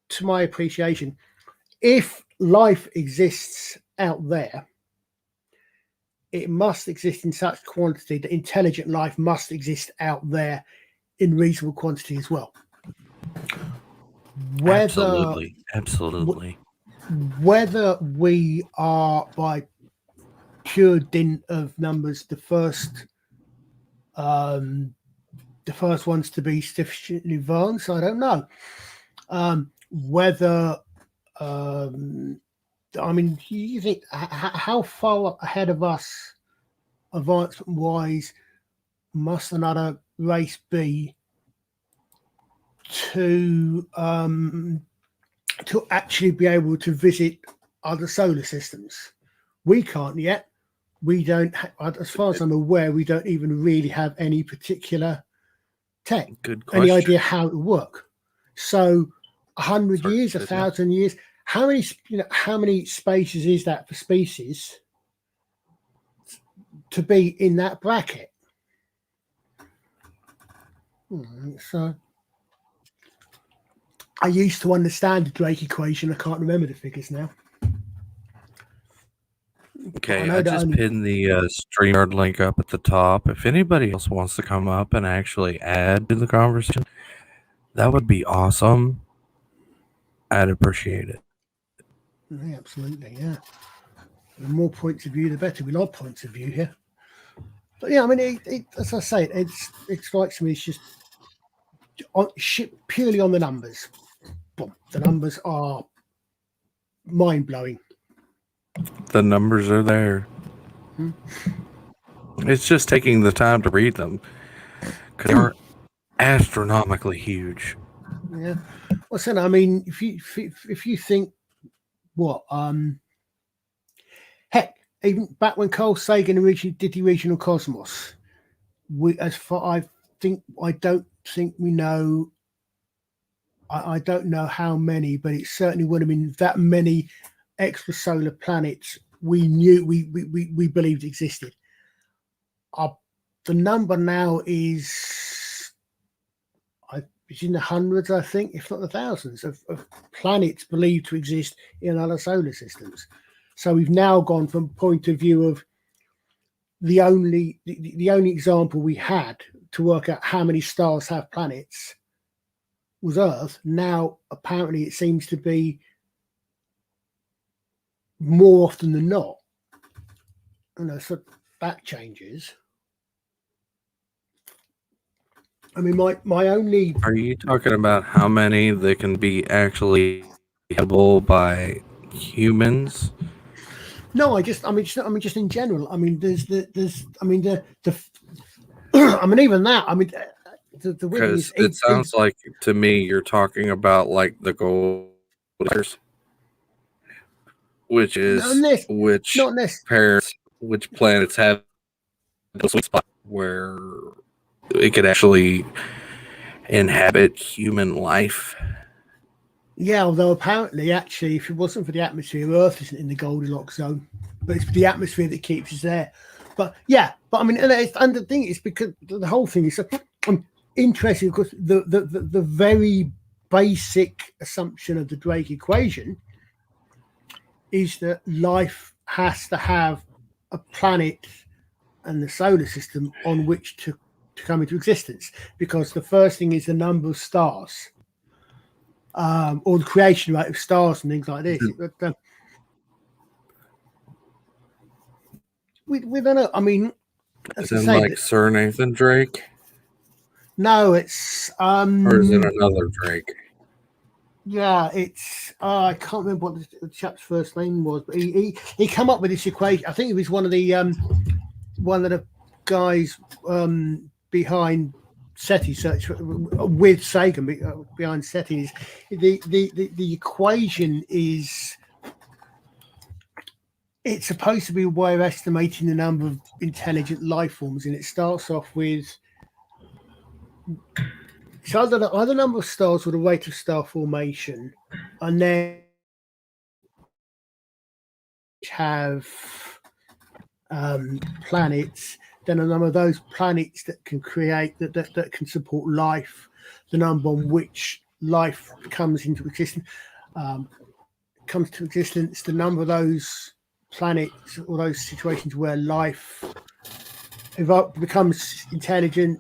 to my appreciation, if life exists out there, it must exist in such quantity that intelligent life must exist out there in reasonable quantity as well. Absolutely. whether we are by pure dint of numbers the first ones to be sufficiently advanced, I don't know. Whether I mean, you think how far ahead of us, advancement wise, must another race be to actually be able to visit other solar systems? We can't yet. We don't, as far as I'm aware, we don't even really have any particular tech, Good question. any idea how it would work. So 100 years, 1,000 years, how many spaces is that for species to be in that bracket? So I used to understand the Drake equation. I can't remember the figures now. Okay, I just pinned the StreamYard link up at the top. If anybody else wants to come up and actually add to the conversation, that would be awesome. I'd appreciate it. Yeah, absolutely, yeah. The more points of view, the better. We love points of view here. But yeah, I mean, as I say, it strikes me as just purely on the numbers. Boom. The numbers are mind-blowing. The numbers are there. It's just taking the time to read them because they are astronomically huge. Yeah. Well, so I mean, if you think what heck, even back when Carl Sagan did the Regional Cosmos, I don't think we know. I don't know how many, but it certainly would have been that many extrasolar planets we believed existed. The number now is it's in the hundreds, I think, if not the thousands of planets believed to exist in other solar systems. So we've now gone from point of view of the only example we had to work out how many stars have planets was Earth. Now apparently it seems to be more often than not. So that changes. I mean, my only. Are you talking about how many that can be actually habitable by humans? No, just in general. I mean, there's I mean I mean, even that. I mean, because it sounds like to me you're talking about like the gold, which is which planets have the sweet spot where it could actually inhabit human life. Yeah, although apparently, actually, if it wasn't for the atmosphere, Earth isn't in the Goldilocks zone, but it's the atmosphere that keeps us there. But yeah, I mean, and the thing is because the whole thing is interesting because the very basic assumption of the Drake equation is that life has to have a planet and the solar system on which to come into existence, because the first thing is the number of stars. Or the creation rate of stars and things like this. We don't know. I mean, is it like Sir Nathan Drake? No, it's or is it another Drake? Yeah, it's I can't remember what the chap's first name was, but he came up with this equation. I think it was one of the guys behind SETI search with Sagan behind SETI. The equation is it's supposed to be a way of estimating the number of intelligent life forms, and it starts off with either the number of stars or the rate of star formation, and then have planets. Then a number of those planets that can create that can support life, the number on which life comes into existence, the number of those planets or those situations where life becomes intelligent.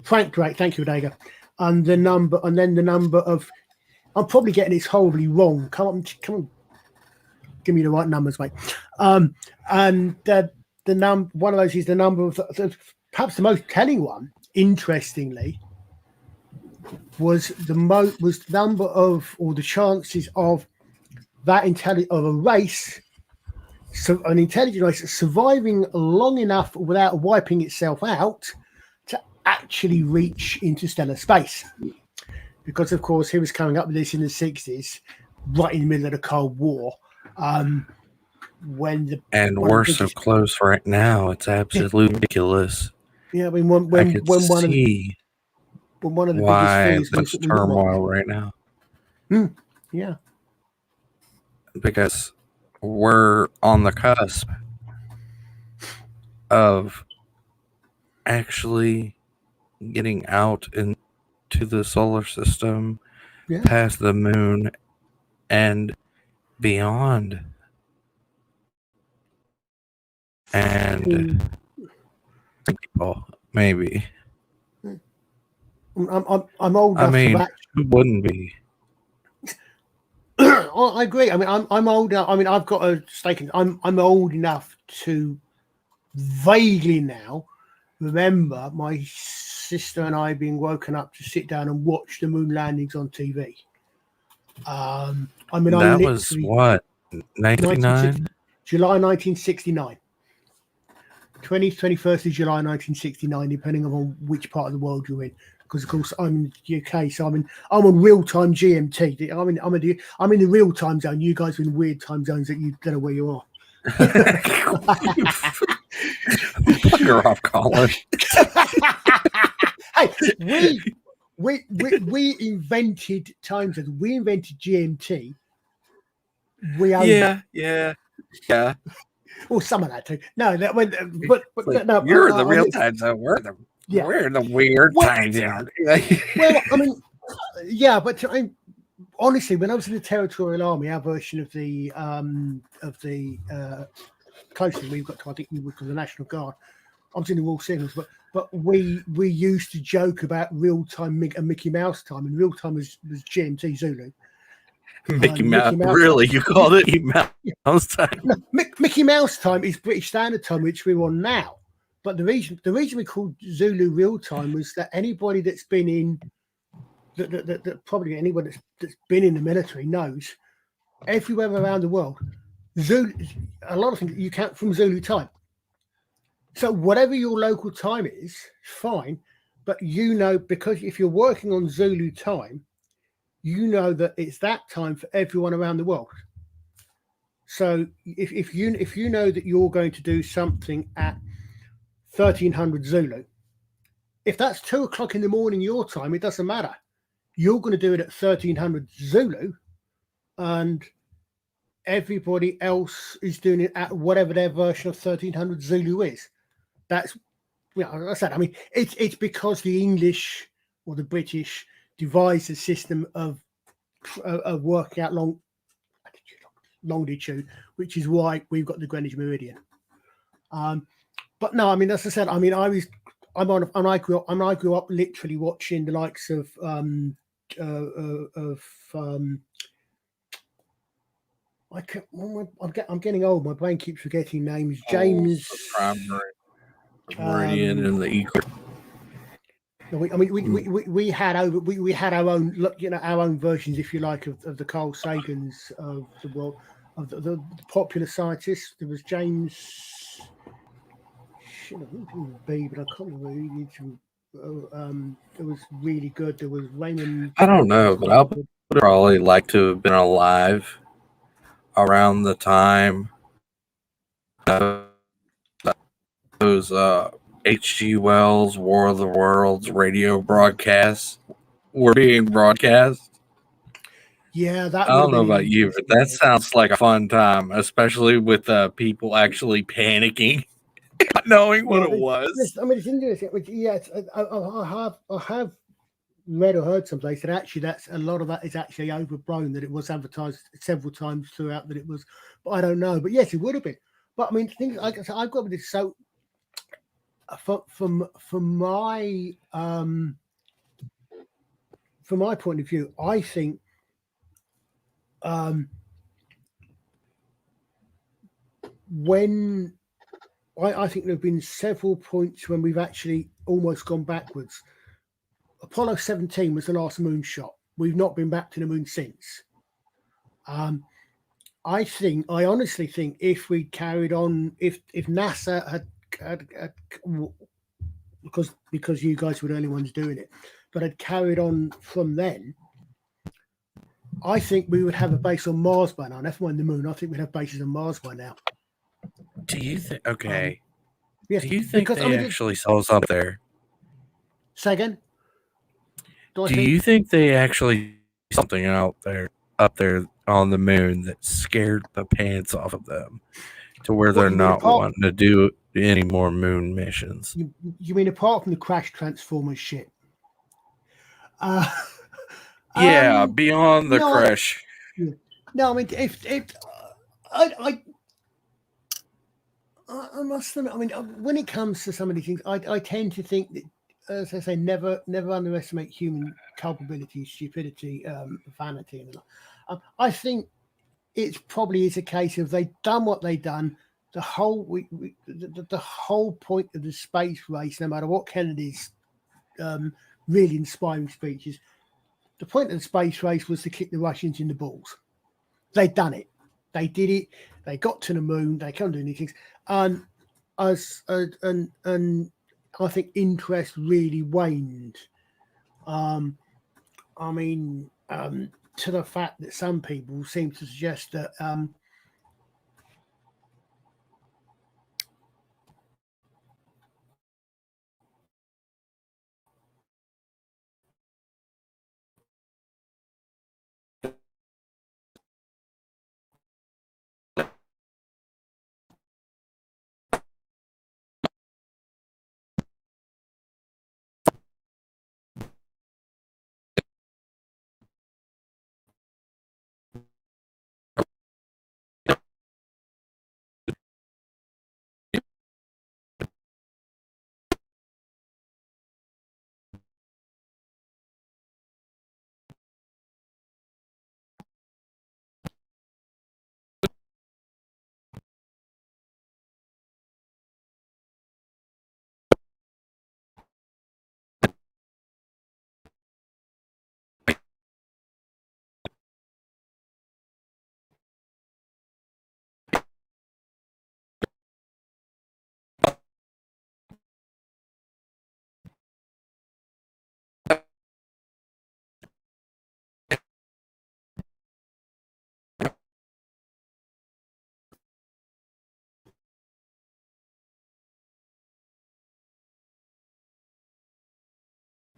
Frank Drake, thank you, Odega. And then the number of I'm probably getting this horribly wrong. Come on, give me the right numbers, mate. And the one of those is the number of perhaps the most telling one. Interestingly, was the number of, or the chances of that of a race, so an intelligent race surviving long enough without wiping itself out to actually reach interstellar space. Because of course he was coming up with this in the 60s, right in the middle of the Cold War. When we're so close right now, it's absolutely ridiculous. Yeah, I mean, when one of the biggest fears there's turmoil right now. Yeah, because we're on the cusp of actually getting out into the solar system, past the moon, and beyond. And people, maybe. I'm old enough. I mean, who wouldn't be? I agree. I mean, I'm old enough. I mean, I've got a stake in. I'm old enough to vaguely now remember my sister and I being woken up to sit down and watch the moon landings on TV. I mean, that was what, 99? July 1969. 21st of July 1969, depending on which part of the world you're in. Because of course I'm in the UK, so I'm on real time GMT. I'm in the real time zone. You guys are in weird time zones that you don't know where you are. You're off, Colin. Hey, we invented time zones. We invented GMT. Yeah. Well, some of that too. No, but no. You're in the real time zone. We're in the weird time zone. Well, I mean, yeah, but honestly, when I was in the Territorial Army, our version of the closest we've got to, I think we were the National Guard. I was in the Royal Signals, but we used to joke about real time and Mickey Mouse time, and real time was GMT Zulu. Mickey Mouse. Really? You called it Mickey Mouse time? No, Mickey Mouse time is British Standard Time, which we're on now. But the reason we called Zulu real time was that anybody that's been in, probably anyone that's been in the military knows, everywhere around the world, Zulu, a lot of things you count from Zulu time. So whatever your local time is, fine. But because if you're working on Zulu time, you know that it's that time for everyone around the world. So if you know that you're going to do something at 1300 Zulu, if that's 2 o'clock in the morning your time, it doesn't matter. You're going to do it at 1300 Zulu, and everybody else is doing it at whatever their version of 1300 Zulu is. That's, like I said, I mean, it's because the English or the British devised a system of working out longitude, which is why we've got the Greenwich Meridian. But no, I mean, as I said, I mean, I grew up literally watching the likes of I'm getting old. My brain keeps forgetting names. James. Meridian and the Equal. We had our own, our own versions, if you like, of the Carl Sagans of the world, of the popular scientists. There was James. It was B, but I can't remember. It was really good. There was Raymond. I don't know, but I would probably like to have been alive around the time those H.G. Wells' War of the Worlds radio broadcasts were being broadcast. Yeah, I don't know about you, but that sounds like a fun time, especially with people actually panicking, not knowing what it was. I mean, it's interesting. Yeah, I have read or heard someplace that actually that's a lot of that is actually overblown, that it was advertised several times throughout, that it was, but I don't know. But yes, it would have been. But I mean, things like I've got with this. So from my point of view, I think When I think there have been several points when we've actually almost gone backwards. Apollo 17 was the last moon shot. We've not been back to the moon since. I honestly think if we carried on, if NASA had because you guys were the only ones doing it, but had carried on from then, I think we would have a base on Mars by now. Never mind the moon. I think we'd have bases on Mars by now. Do you think? Okay. Yes, Do you think because they actually saw something there? Say again. Do you think they actually saw something up there on the moon that scared the pants off of them to where they're not wanting to do any more moon missions? You mean apart from the crash transformers shit? Yeah, beyond the crash. No, I mean, if I must admit, I mean, when it comes to some of these things, I tend to think that, as I say, never underestimate human culpability, stupidity, vanity, and I think it probably is a case of they've done what they've done. The whole the whole point of the space race, no matter what Kennedy's really inspiring speeches, the point of the space race was to kick the Russians in the balls. They'd done it. They did it. They got to the moon. They can't do anything. And I think interest really waned. I mean, to the fact that some people seem to suggest that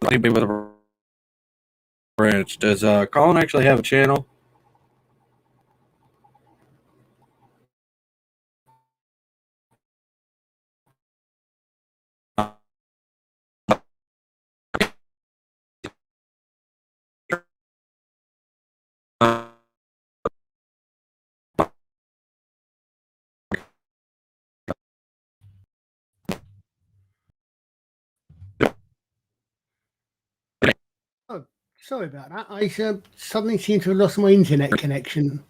Anybody with a branch. Does Colin actually have a channel? oh, sorry about that. I suddenly seem to have lost my internet connection.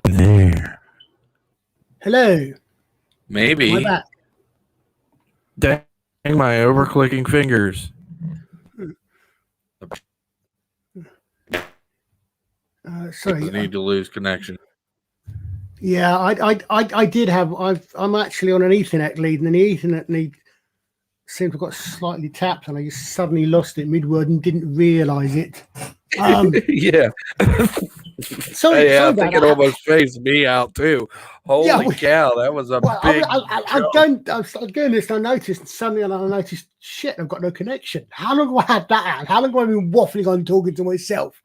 There. Hello. Maybe. Am I back? Dang my over-clicking fingers. Sorry. I need to lose connection. Yeah, I did have. I'm actually on an Ethernet lead, and the Ethernet lead seemed to have got slightly tapped, and I just suddenly lost it mid-word and didn't realise it. Yeah. Sorry I think it almost phased me out too. Holy cow, that was a big. I was doing this, and I noticed, and suddenly I noticed, shit, I've got no connection. How long have I had that out? How long have I been waffling on talking to myself?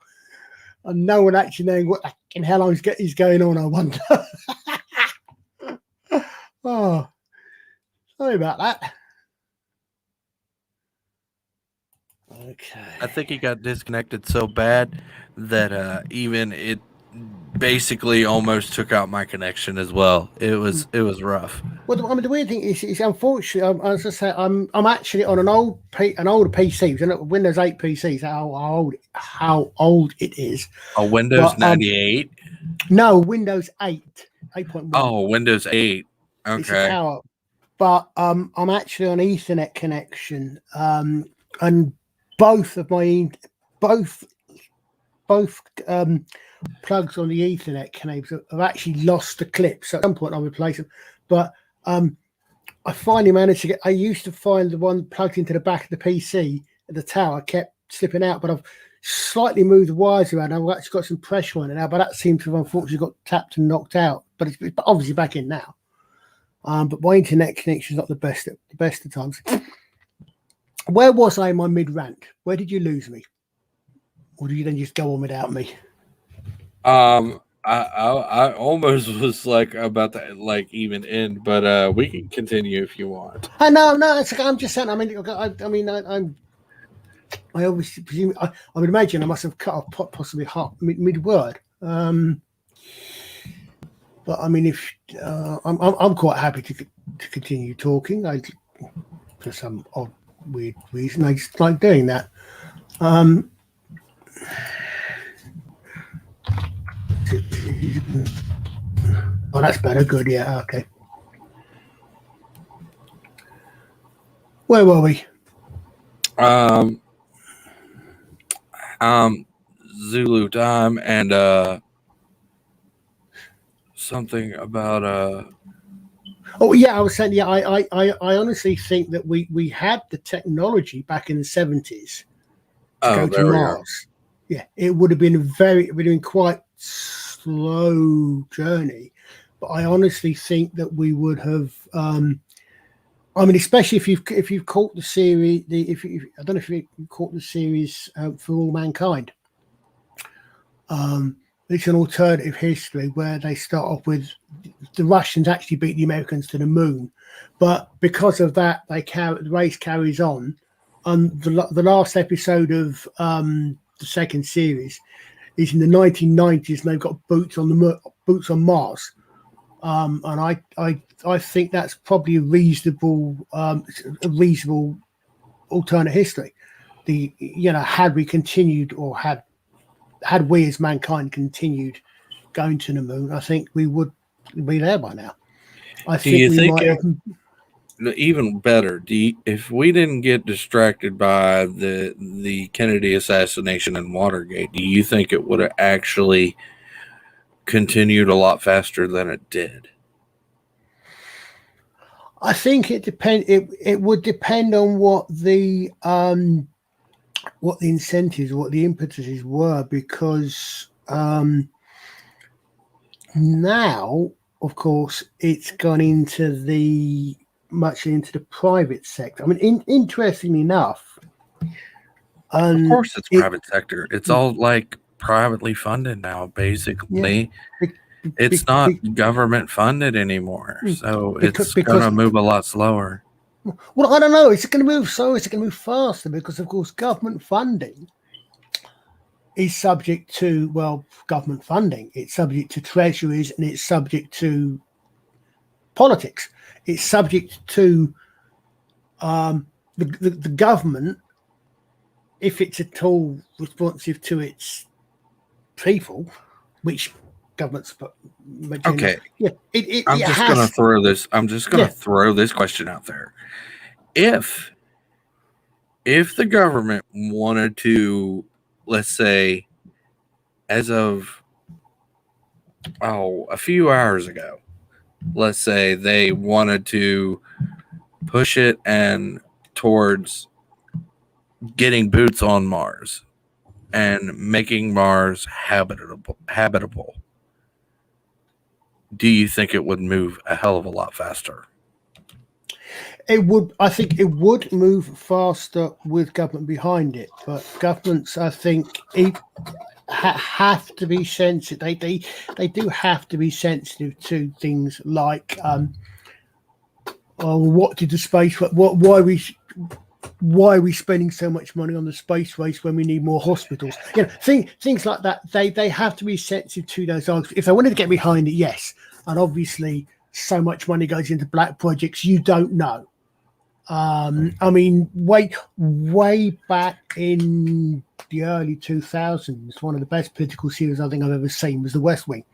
And no one actually knowing what the hell is going on, I wonder. Oh, sorry about that. Okay. I think he got disconnected so bad that even it basically almost took out my connection as well. It was rough. Well, I mean, the weird thing is unfortunately, as I say, I'm actually on an older PC, Windows 8 PCs. How old it is? A Windows 98. No, Windows 8.1. Oh, Windows 8. Okay. It's a tower, but I'm actually on Ethernet connection, and both plugs on the Ethernet cables have actually lost the clip. So at some point I'll replace them. But I finally managed to get. I used to find the one plugged into the back of the PC at the tower kept slipping out, but I've slightly moved the wires around. I've actually got some pressure on it now, but that seems to have unfortunately got tapped and knocked out. But it's obviously back in now. But my internet connection is not the best of times. Where was I in my mid rant? Where did you lose me, or did you then just go on without me? I almost was like about to like even end, but we can continue if you want. No, it's okay. I'm just saying. I obviously presume. I would imagine I must have cut off possibly mid word. But I mean, if I'm quite happy to continue talking. For some odd weird reason, I just like doing that. Oh, that's better. Good. Yeah. Okay. Where were we? Zulu time and something about Oh yeah, I was saying. Yeah, I honestly think that we had the technology back in the 70s to go to Mars. Yeah, it would have been quite slow journey, but I honestly think that we would have. I mean, especially if you've caught the series, I don't know if you caught the series For All Mankind. It's an alternative history where they start off with the Russians actually beat the Americans to the moon, but because of that, the race carries on. The last episode of the second series is in the 1990s, and they've got boots on Mars, and I think that's probably a reasonable alternate history. Had we continued, or had we as mankind continued going to the moon, I think we would be there by now. Even better, if we didn't get distracted by the Kennedy assassination and Watergate, do you think it would have actually continued a lot faster than it did? I think it depend. It would depend on what the incentives, what the impetuses were, because now, of course, it's gone much into the private sector. I mean, interestingly enough, of course, it's private sector. It's all like privately funded now, basically. Yeah. It's not government funded anymore, so it's going to move a lot slower. Well, I don't know. Is it going to move slower? Is it going to move faster? Because, of course, government funding is subject to, government funding. It's subject to treasuries, and it's subject to politics. It's subject to the government, if it's at all responsive to its people, which governments. Okay. Yeah. I'm just going to throw this. I'm just going to throw this question out there. If the government wanted to, let's say, as of a few hours ago, let's say they wanted to push it and towards getting boots on Mars and making Mars habitable, do you think it would move a hell of a lot faster? It would. I think it would move faster with government behind it, but governments, I think, have to be sensitive. They do have to be sensitive to things like, what did the space? Why we why are we spending so much money on the space race when we need more hospitals? You know, things like that. They have to be sensitive to those arguments. If they wanted to get behind it, yes. And obviously, so much money goes into black projects. You don't know. I mean, way back in the early 2000s, one of the best political series I think I've ever seen was The West Wing,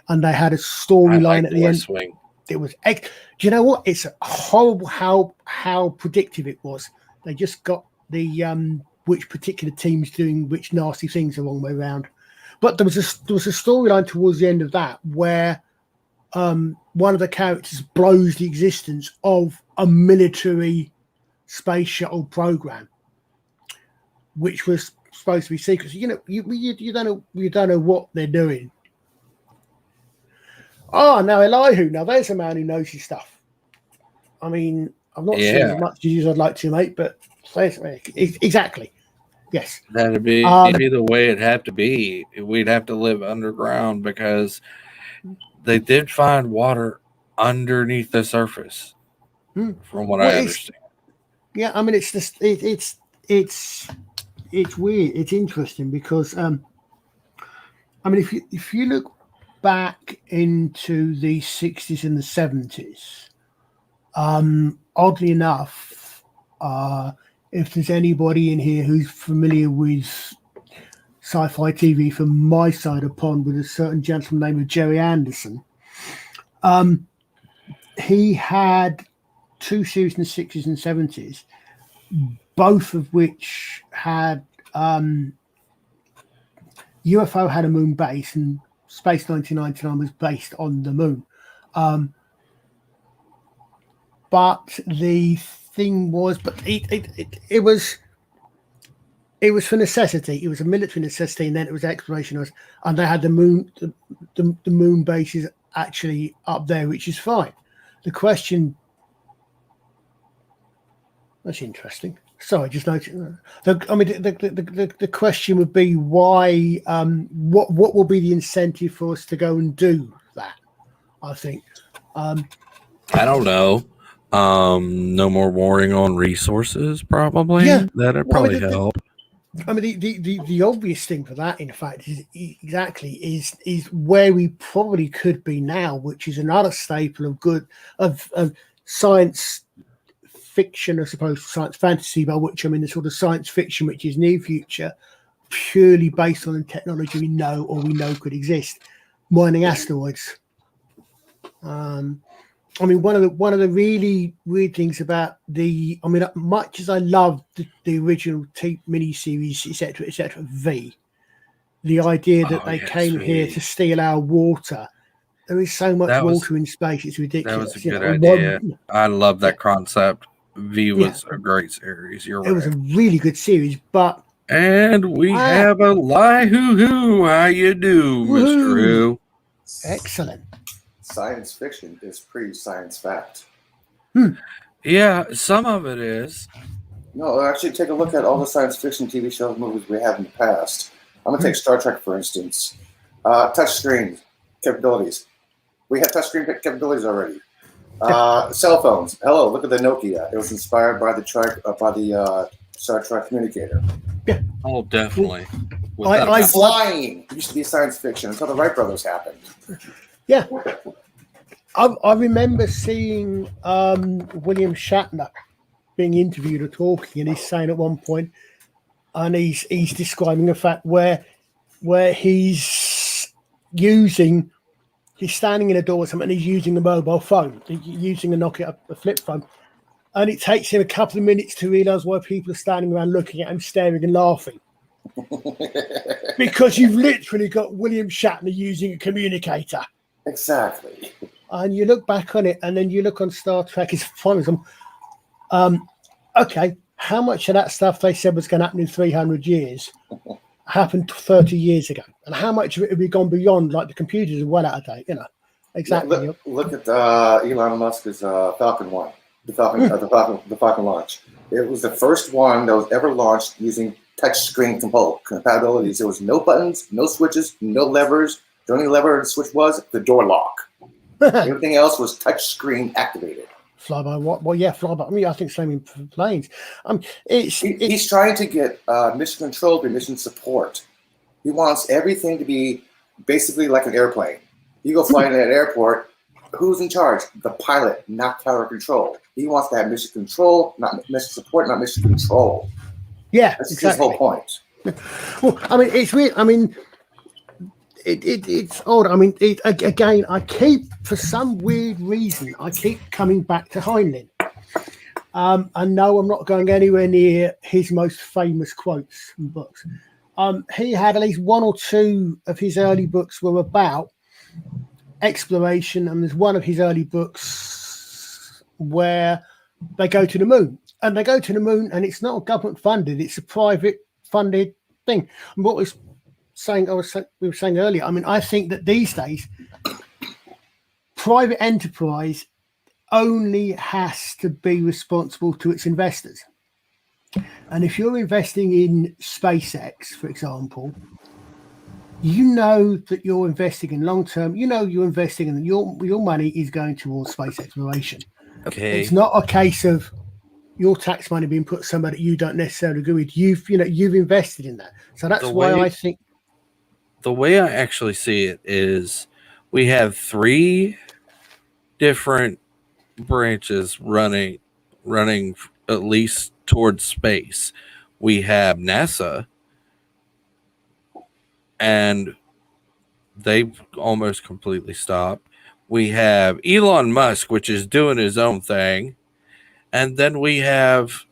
and they had a storyline at the end. West Wing. It was. Do you know what? It's horrible how predictive it was. They just got the which particular team's doing which nasty things the wrong way around. But there was a storyline towards the end of that where one of the characters blows the existence of a military space shuttle program, which was supposed to be secret. So, you know, you don't know what they're doing. Oh, now Elihu. Now there's a man who knows his stuff. I mean, I've not seen as much as I'd like to, mate, but exactly. Yes. That'd be the way it'd have to be. We'd have to live underground because they did find water underneath the surface, from what I understand. Yeah, I mean, it's just it's weird. It's interesting because I mean, if you look back into the 60s and the 70s, oddly enough, if there's anybody in here who's familiar with sci-fi TV from my side of the pond, with a certain gentleman named Jerry Anderson, he had 2 series in the 60s and 70s, both of which had UFO had a moon base, and Space 1999 was based on the moon. But the thing was, it was for necessity. It was a military necessity, and then it was exploration, and they had the moon. The moon base is actually up there, which is fine. The question, that's interesting. Sorry, just noticed. The question would be why? What will be the incentive for us to go and do that? I think. I don't know. No more warring on resources, probably. Yeah, that'd probably help. The obvious thing for that, in fact, is where we probably could be now, which is another staple of science fiction, I suppose, science fantasy, by which I mean the sort of science fiction which is near future, purely based on the technology we know could exist, mining asteroids. I mean, one of the really weird things about much as I love the original mini series, etc., V, the idea that they came here to steal our water. There is so much water in space; it's ridiculous. That was a good idea. I love that concept. V was a great series. You're right. It was a really good series, and we have a Lie-Hoo-Hoo. How you do, Mr. Who? Excellent. Science fiction is pre-science fact. Yeah, some of it is. No, actually, take a look at all the science fiction TV shows, movies we have in the past. I'm going to take Star Trek, for instance. Touchscreen capabilities. We have touchscreen capabilities already. Cell phones. Hello, look at the Nokia. It was inspired by the Star Trek communicator. Yeah. Oh, definitely. Flying used to be science fiction until the Wright brothers happened. Yeah. I remember seeing William Shatner being interviewed or talking, and he's saying at one point, and he's describing a fact where he's standing in a door or something, and he's using a mobile phone, using a Nokia, a flip phone, and it takes him a couple of minutes to realise why people are standing around looking at him, staring and laughing. Because you've literally got William Shatner using a communicator. Exactly. And you look back on it, and then you look on Star Trek, it's fun. Okay, how much of that stuff they said was going to happen in 300 years happened 30 years ago? And how much of it have we gone beyond? Like the computers are well out of date, you know. Exactly. Look at Elon Musk's Falcon 1, the Falcon launch. It was the first one that was ever launched using touchscreen compatibilities. There was no buttons, no switches, no levers. The only lever and switch was the door lock. Everything else was touchscreen activated. Fly-by what? Well, yeah, fly-by. I mean, I think same in planes. He's trying to get mission control to mission support. He wants everything to be basically like an airplane. You go fly in an airport, who's in charge? The pilot, not tower control. He wants to have mission control, not mission support, not mission control. Yeah, that's exactly. his whole point. Well, I mean, it's weird. I mean, it's odd. I mean, again, I keep, for some weird reason, I keep coming back to Heinlein. I know I'm not going anywhere near his most famous quotes and books. He had at least one or two of his early books were about exploration, and there's one of his early books where they go to the moon. And they go to the moon, and it's not government funded; it's a private funded thing. And what we were saying earlier. I mean, I think that these days, private enterprise only has to be responsible to its investors. And if you're investing in SpaceX, for example, you know that you're investing in long term. You know you're investing in your money is going towards space exploration. Okay, it's not a case of your tax money being put somewhere that you don't necessarily agree with. You've invested in that. So that's why I think the way I actually see it is we have 3 different branches running at least towards space. We have NASA, and they've almost completely stopped. We have Elon Musk, which is doing his own thing. And then we have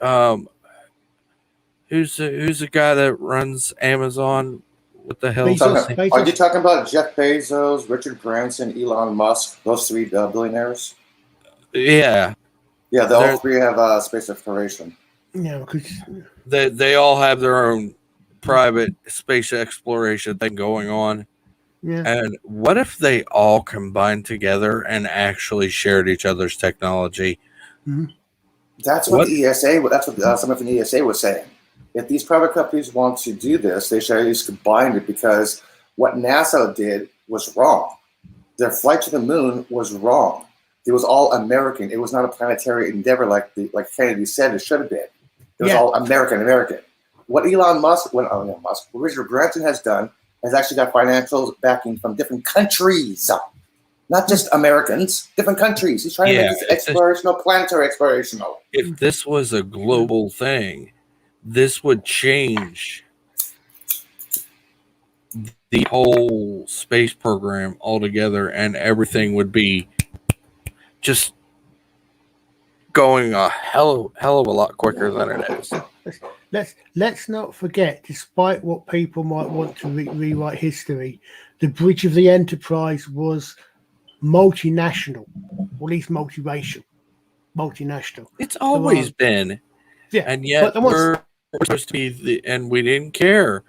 who's the guy that runs Amazon? What the hell? Bezos. Are you talking about Jeff Bezos, Richard Branson, Elon Musk? Those 3 billionaires. Yeah. Yeah, all 3 have space exploration. Yeah, because they all have their own private space exploration thing going on. Yeah. And what if they all combined together and actually shared each other's technology? Mm-hmm. That's what the ESA. That's what someone from the ESA was saying. If these private companies want to do this, they should at least combine it, because what NASA did was wrong. Their flight to the moon was wrong. It was all American. It was not a planetary endeavor like Kennedy said it should have been. It was all American. What Elon Musk, what Richard Branson has done, has actually got financial backing from different countries. Not just Americans, different countries. He's trying to make this explorational, planetary explorational. If this was a global thing, this would change the whole space program altogether, and everything would be just going a hell of a lot quicker than it is. Let's not forget, despite what people might want to rewrite history, the bridge of the Enterprise was multinational, or at least multiracial, multinational. It's always been, and yet we're supposed to be and we didn't care.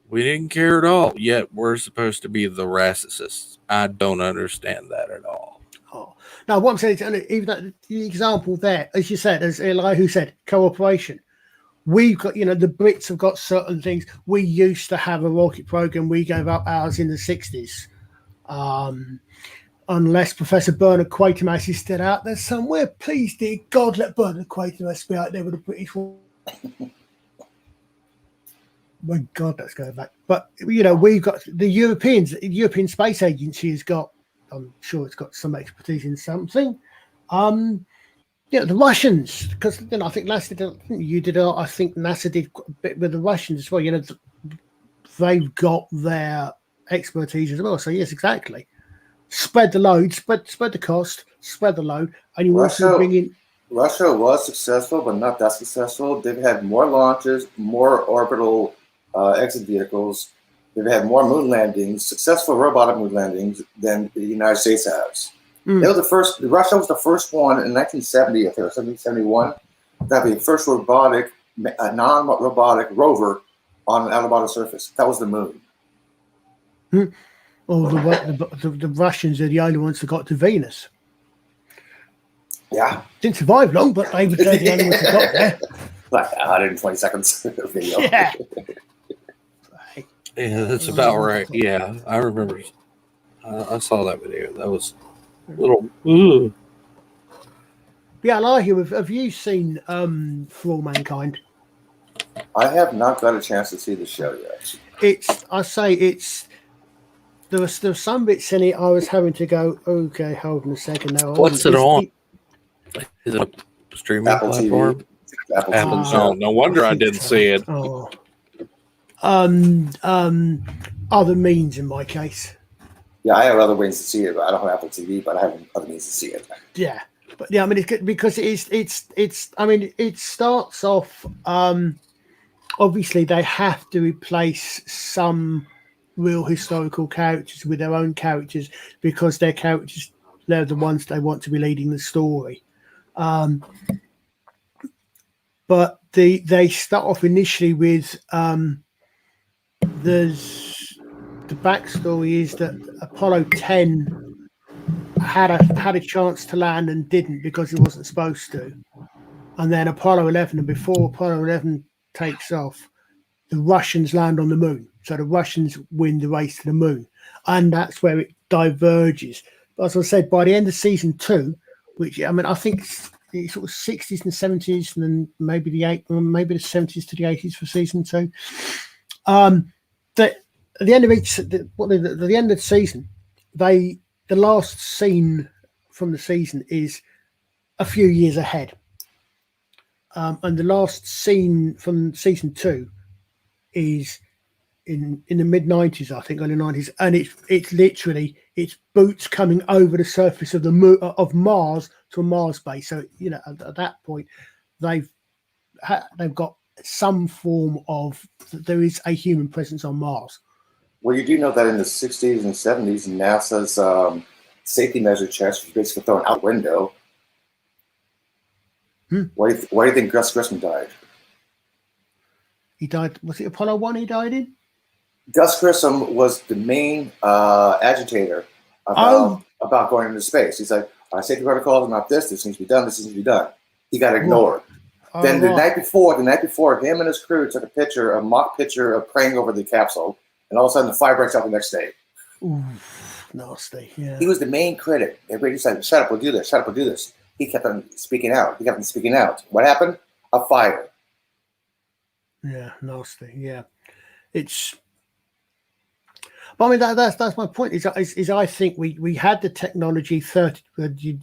We didn't care at all. Yet we're supposed to be the racists. I don't understand that at all. Oh, now what I'm saying is, even the example there, as you said, as Eli who said, cooperation. We've got, the Brits have got certain things. We used to have a rocket program. We gave up ours in the 60s. Unless Professor Bernard Quatermass is still out there somewhere. Please, dear God, let Bernard Quatermass be out there with a British one. My God, that's going back. But, we've got the Europeans. The European Space Agency has got, I'm sure it's got some expertise in something. The Russians, because I think NASA did, you did. I think NASA did a bit with the Russians as well. They've got their expertise as well. So yes, exactly. Spread the load, spread the cost, spread the load, and you also bring in. Russia was successful, but not that successful. They've had more launches, more orbital exit vehicles. They've had more moon landings, successful robotic moon landings, than the United States has. They were the first. Russia was the first one in 1970, I think, or 1971, to have the first robotic, non-robotic rover on an out-of-body surface. That was the moon. Well, the Russians are the only ones that got to Venus. Yeah. Didn't survive long, but they were the only ones that got there. Like 120 seconds video. Yeah. Yeah, that's about right. Yeah, I remember. I saw that video. That was a little. Yeah, Elihu, have you seen For All Mankind? I have not got a chance to see the show yet. There's some bits in it I was having to go, okay, hold on a second now. What's it on? Is it a streaming Apple platform? TV. Apple TV Apple. show. Oh, no wonder I didn't see it. Oh. Other means in my case. Yeah, I have other ways to see it, but I don't have Apple TV, but I have other means to see it. Yeah. But yeah, I mean, it's good because I mean, it starts off, obviously they have to replace some real historical characters with their own characters because their characters, they're the ones they want to be leading the story. But they start off initially with the backstory is that Apollo 10 had a chance to land and didn't because he wasn't supposed to, and then Apollo 11, and before Apollo 11 takes off, the Russians land on the moon, so the Russians win the race to the moon, and that's where it diverges. But as I said, by the end of season 2, which I mean, I think it's sort of 60s and 70s, and then maybe the 70s to the 80s for season 2. That at the end of the end of the season, the last scene from the season is a few years ahead, and the last scene from season 2 is in the mid-90s, I think, early 90s, and it's literally boots coming over the surface of of Mars to a Mars base. So you know, at that point, they've got some form of, there is a human presence on Mars. Well, you do know that in the 60s and 70s, NASA's safety measure checks were basically thrown out the window. Why do you think Gus Grissom died? He died, was it Apollo 1 he died in? Gus Grissom was the main agitator about going into space. He's like, our safety protocols are not this needs to be done, this needs to be done. He got ignored. Then the night before, him and his crew took a mock picture of praying over the capsule, and all of a sudden the fire breaks out the next day. Ooh, nasty, yeah. He was the main critic. Everybody said, shut up, we'll do this, shut up, we'll do this. He kept on speaking out. What happened? A fire. Yeah, nasty, yeah. But I mean, that's my point. Is I think we had the technology 30. You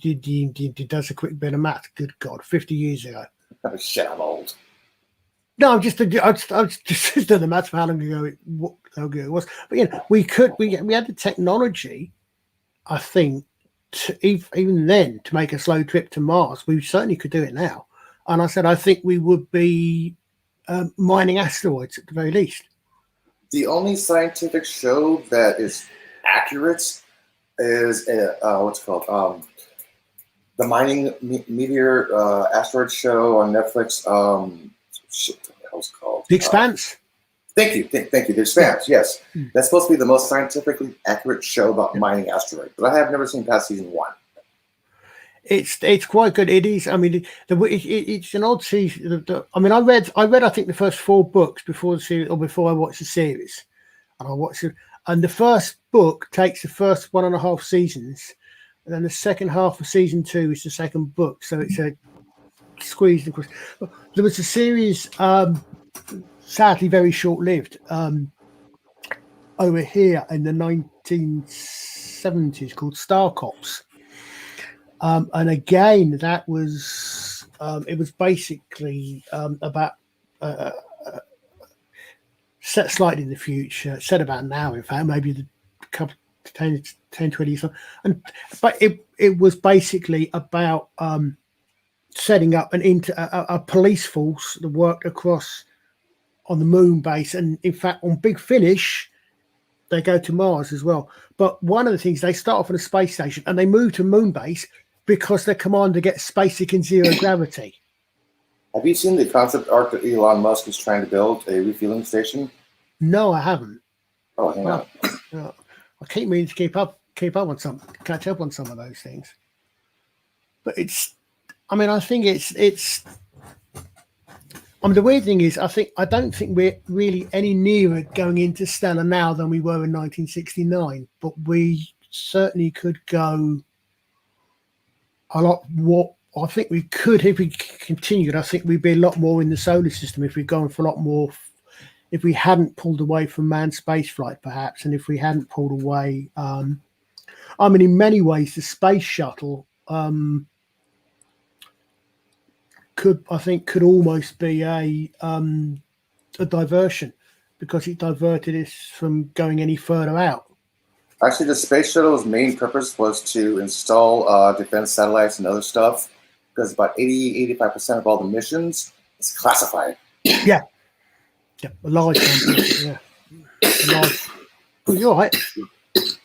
does a quick bit of math. Good God, 50 years ago. Oh, shit, I'm old. No, I was just doing the math for how long ago it was. But you know, we had the technology, I think, even then, to make a slow trip to Mars. We certainly could do it now. And I said, I think we would be mining asteroids at the very least. The only scientific show that is accurate is what's it called? The Mining Meteor Asteroid Show on Netflix. Shit, what the hell's it called? The Expanse. Thank you. The Expanse, yes. That's supposed to be the most scientifically accurate show about mining asteroids, but I have never seen past season 1. It's quite good. It is. I mean, it's an odd season. I mean, I read. I think the first 4 books before the series, or before I watched the series, and I watched it. And the first book takes the first 1.5 seasons, and then the second half of season 2 is the second book. So it's a squeezed across. There was a series, sadly very short-lived, over here in the 1970s called Star Cops. And again, that was it was basically about set slightly in the future, set about now, in fact, maybe a couple 10, 20 years. But it was basically about setting up a police force that worked across on the moon base. And in fact, on Big Finish, they go to Mars as well. But one of the things, they start off on a space station and they move to moon base because their commander gets spacesick in zero gravity. Have you seen the concept art that Elon Musk is trying to build, a refueling station? No, I haven't. Oh, hang on. I keep meaning to catch up on some of those things. But I think it's. I mean, the weird thing is, I don't think we're really any nearer going into stellar now than we were in 1969. But we certainly could go a lot more I think we could, if we continued, I think we'd be a lot more in the solar system if we'd gone for a lot more, if we hadn't pulled away from manned space flight, perhaps, and if we hadn't pulled away. I mean, in many ways, the space shuttle could almost be a diversion, because it diverted us from going any further out. Actually, the space shuttle's main purpose was to install defense satellites and other stuff, because about 85% of all the missions is classified. Yeah, a large one. Yeah, a large. Well, you're right.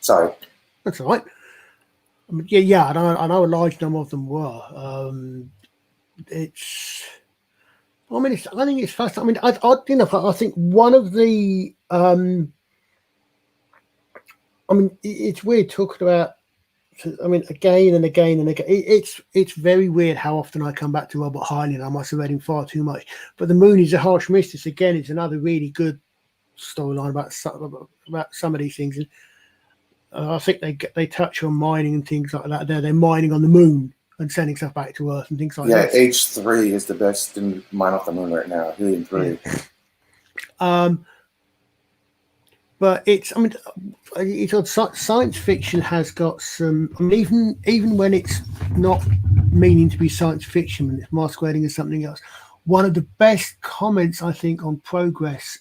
Sorry. That's all right. I mean, yeah. I know a large number of them were. I think it's fascinating. I mean, I think one of the. I mean, it's weird talking about. I mean, again and again and again. It's very weird how often I come back to Robert Heinlein. I must have read him far too much. But The Moon is a Harsh Mistress, again, it's another really good storyline about some of these things. And I think they touch on mining and things like that. They're mining on the moon and sending stuff back to Earth and things like that. Yeah, H3 is the best in mine off the moon right now. Helium 3. But it's science fiction has got some. I mean, even when it's not meaning to be science fiction, and it's masquerading as something else. One of the best comments I think on Progress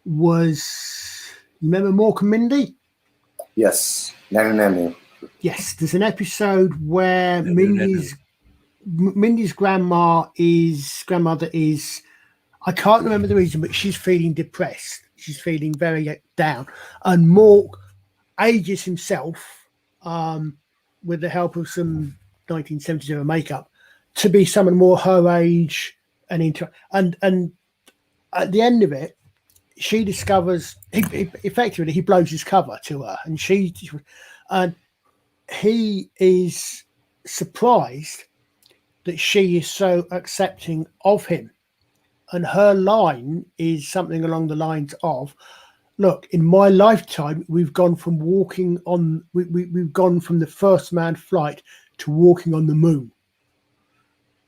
was, remember Mork and Mindy? Yes, Nanu. Yes, there's an episode where Mindy's grandmother is, I can't remember the reason, but she's feeling depressed. She's feeling very down. And Mork ages himself with the help of some 1970s makeup to be someone more her age and at the end of it, she discovers effectively he blows his cover to her, and he is surprised that she is so accepting of him. And her line is something along the lines of, look, in my lifetime, we've gone from we've gone from the first manned flight to walking on the moon.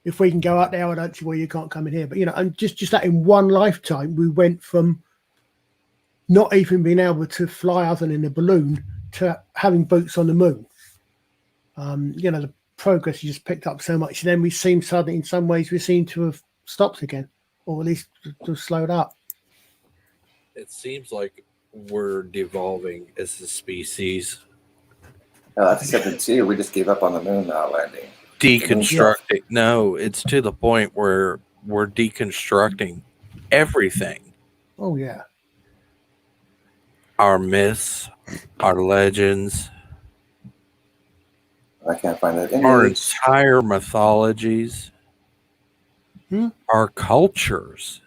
If we can go out there, I don't see why you can't come in here. But, and just that in one lifetime, we went from not even being able to fly other than in a balloon to having boots on the moon. The progress you just picked up so much. And then we seem suddenly, in some ways, we seem to have stopped again, or at least to slowed up. It seems like we're devolving as a species. That's 17. We just gave up on the moon landing. Deconstructing. No, it's to the point where we're deconstructing everything. Oh, yeah. Our myths, our legends. I can't find that. Our entire mythologies. Our cultures.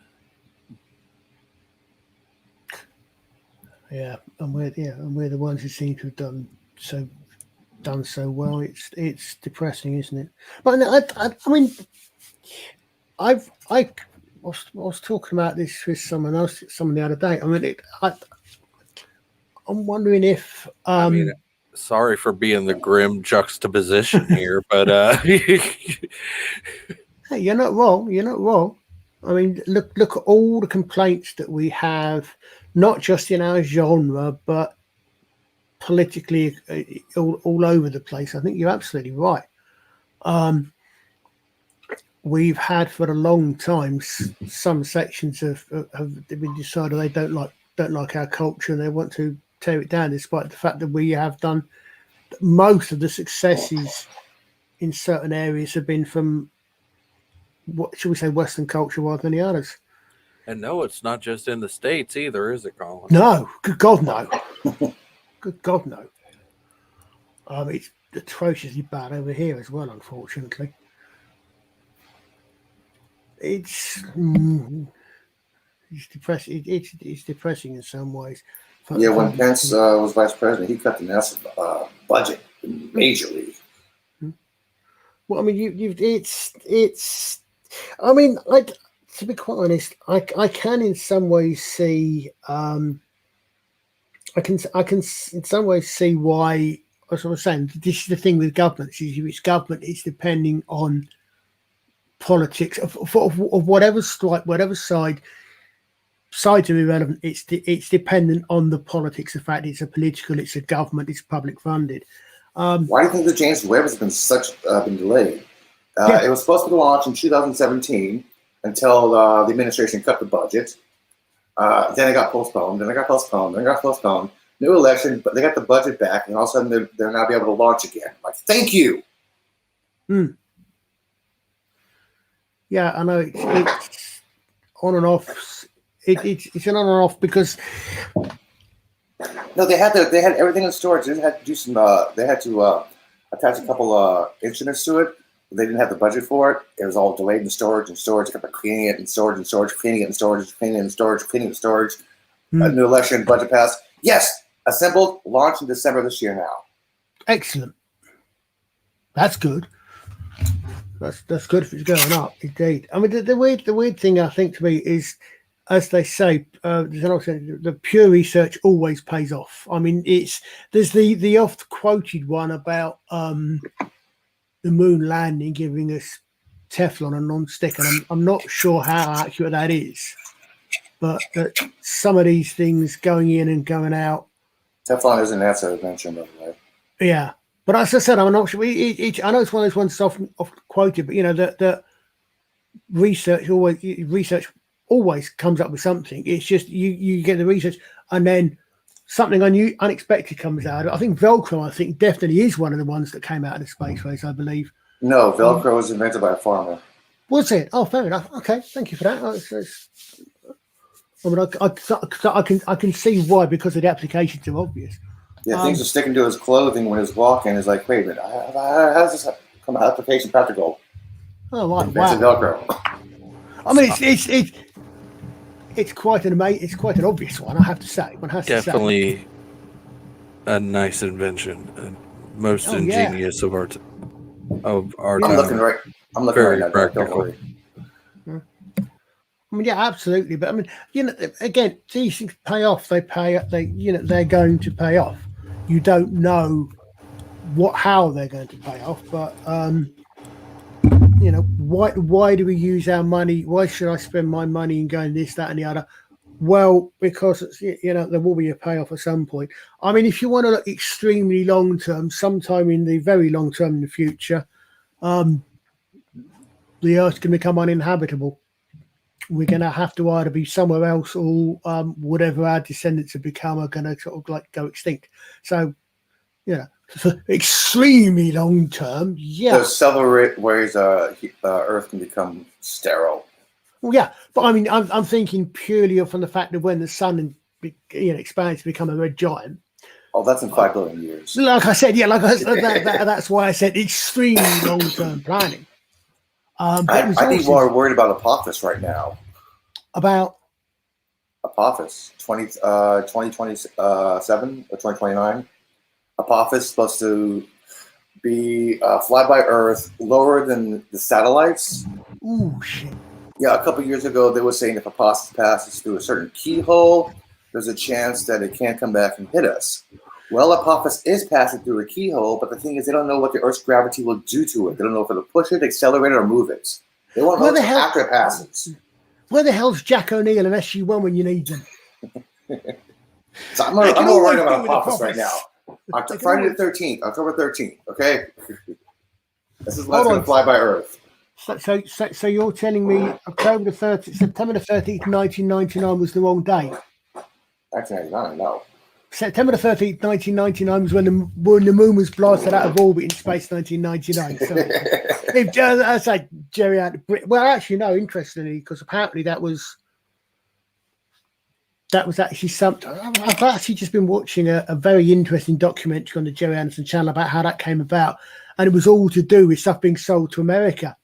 Yeah, and we're the ones who seem to have done so well. It's depressing, isn't it? But I mean, I was talking about this with someone the other day. I mean, I'm wondering if sorry for being the grim juxtaposition here, but hey, you're not wrong. I mean, look at all the complaints that we have, not just in our genre, but politically all over the place. I think you're absolutely right. We've had for a long time some sections have been decided they don't like our culture and they want to tear it down, despite the fact that we have done most of the successes in certain areas have been from, what should we say, Western culture rather than the others. And no, it's not just in the States either, is it, Colin? No, good God, no. Good God, no. It's atrociously bad over here as well, unfortunately. It's depressing. It's depressing in some ways. Yeah, when Pence was vice president, he cut the NASA budget majorly. Well, I mean, it's. I mean, to be quite honest, I can in some ways see. I can in some ways see why as I was saying, this is the thing with government. It's government. It's depending on politics of whatever stripe, whatever sides are irrelevant. It's dependent on the politics. The fact it's a government. It's public funded. Why do you think the James Webb has been delayed? It was supposed to be launched in 2017 until the administration cut the budget. Then it got postponed. Then it got postponed. Then it got postponed. New election, but they got the budget back, and all of a sudden they're now be able to launch again. Like, thank you. Yeah, I know it's on and off. It's an on and off because no, they had everything in storage. They had to do some. They had to attach a couple instruments to it. But they didn't have the budget for it. It was all delayed in storage and storage. They kept cleaning it in storage and storage, cleaning it in storage, cleaning it in storage, cleaning it in storage. A new election, budget passed. Yes, assembled, launched in December this year now. Excellent. That's good. That's good if it's going up, indeed. I mean, the weird thing I think to me is, as they say, the pure research always pays off. I mean, there's the oft quoted one about the moon landing giving us Teflon and non-stick, and I'm not sure how accurate that is, but some of these things going in and going out. Teflon is an NASA invention, by the way. Yeah. But as I said, I'm not sure. I know it's one of those ones often quoted, but that research always comes up with something. It's just you get the research, and then something unexpected comes out. I think Velcro, definitely is one of the ones that came out of the space race, I believe. No, Velcro was invented by a farmer. Was it? Oh, fair enough. Okay, thank you for that. I mean, I can see why, because of the applications are obvious. Yeah, things are sticking to his clothing when he's walking. It's like, wait a minute, how does this come application practical? Oh, right, wow. Velcro. I mean, it's quite an obvious one, I have to say. Definitely a nice invention, most ingenious of our time. I'm looking right now. Don't worry. I mean, yeah, absolutely. But I mean, again, these things pay off. They're going to pay off. You don't know how they're going to pay off, but why do we use our money? Why should I spend my money in going this, that, and the other? Well, because there will be a payoff at some point. I mean, if you want to look extremely long term, sometime in the very long term in the future, the Earth's going to become uninhabitable. We're going to have to either be somewhere else, or whatever our descendants have become are going to sort of like go extinct. So, extremely long term, yeah. There's several ways Earth can become sterile. Well, yeah, but I mean, I'm thinking purely from the fact that when the sun expands to become a red giant. Oh, that's in 5 billion years. Like I said, that's why I said extremely long term planning. I think we're worried about Apophis right now. About Apophis 2027 or 2029. Apophis supposed to be fly by Earth lower than the satellites. Ooh, shit. Yeah, a couple of years ago they were saying if Apophis passes through a certain keyhole, there's a chance that it can't come back and hit us. Well, Apophis is passing through a keyhole, but the thing is, they don't know what the Earth's gravity will do to it. They don't know if it'll push it, accelerate it, or move it. They won't know until after it passes. Where the hell's Jack O'Neill and SG-1 when you need them? So I'm worried about Apophis right now. Friday the 13th, October 13th, okay? This is what's going to fly by Earth. So you're telling me September the 13th, 1999 was the wrong date? 1999, no. September the 13th, 1999 was when the moon was blasted out of orbit in space, 1999. So, I say Jerry out of Britain. Well, actually, no, interestingly, because apparently that was actually something. I've actually just been watching a very interesting documentary on the Jerry Anderson channel about how that came about. And it was all to do with stuff being sold to America,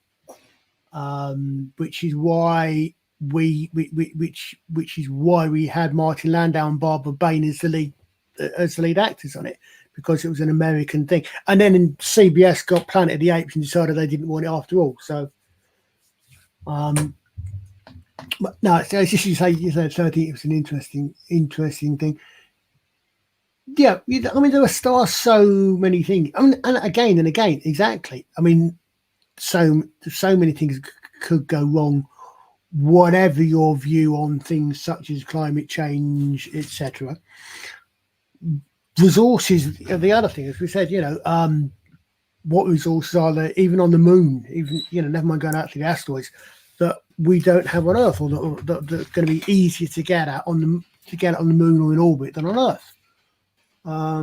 which is why we had Martin Landau and Barbara Bain as the lead actors on it, because it was an American thing. And then CBS got Planet of the Apes and decided they didn't want it after all. So, but no, it's just you say 30. It was an interesting thing. Yeah, I mean, there are so many things. I mean, and again, exactly. I mean, so many things could go wrong, whatever your view on things such as climate change, etc. Resources. The other thing, as we said, what resources are there, even on the moon, even never mind going out to the asteroids, that we don't have on Earth, or that are going to be easier to get at on the moon or in orbit than on Earth. I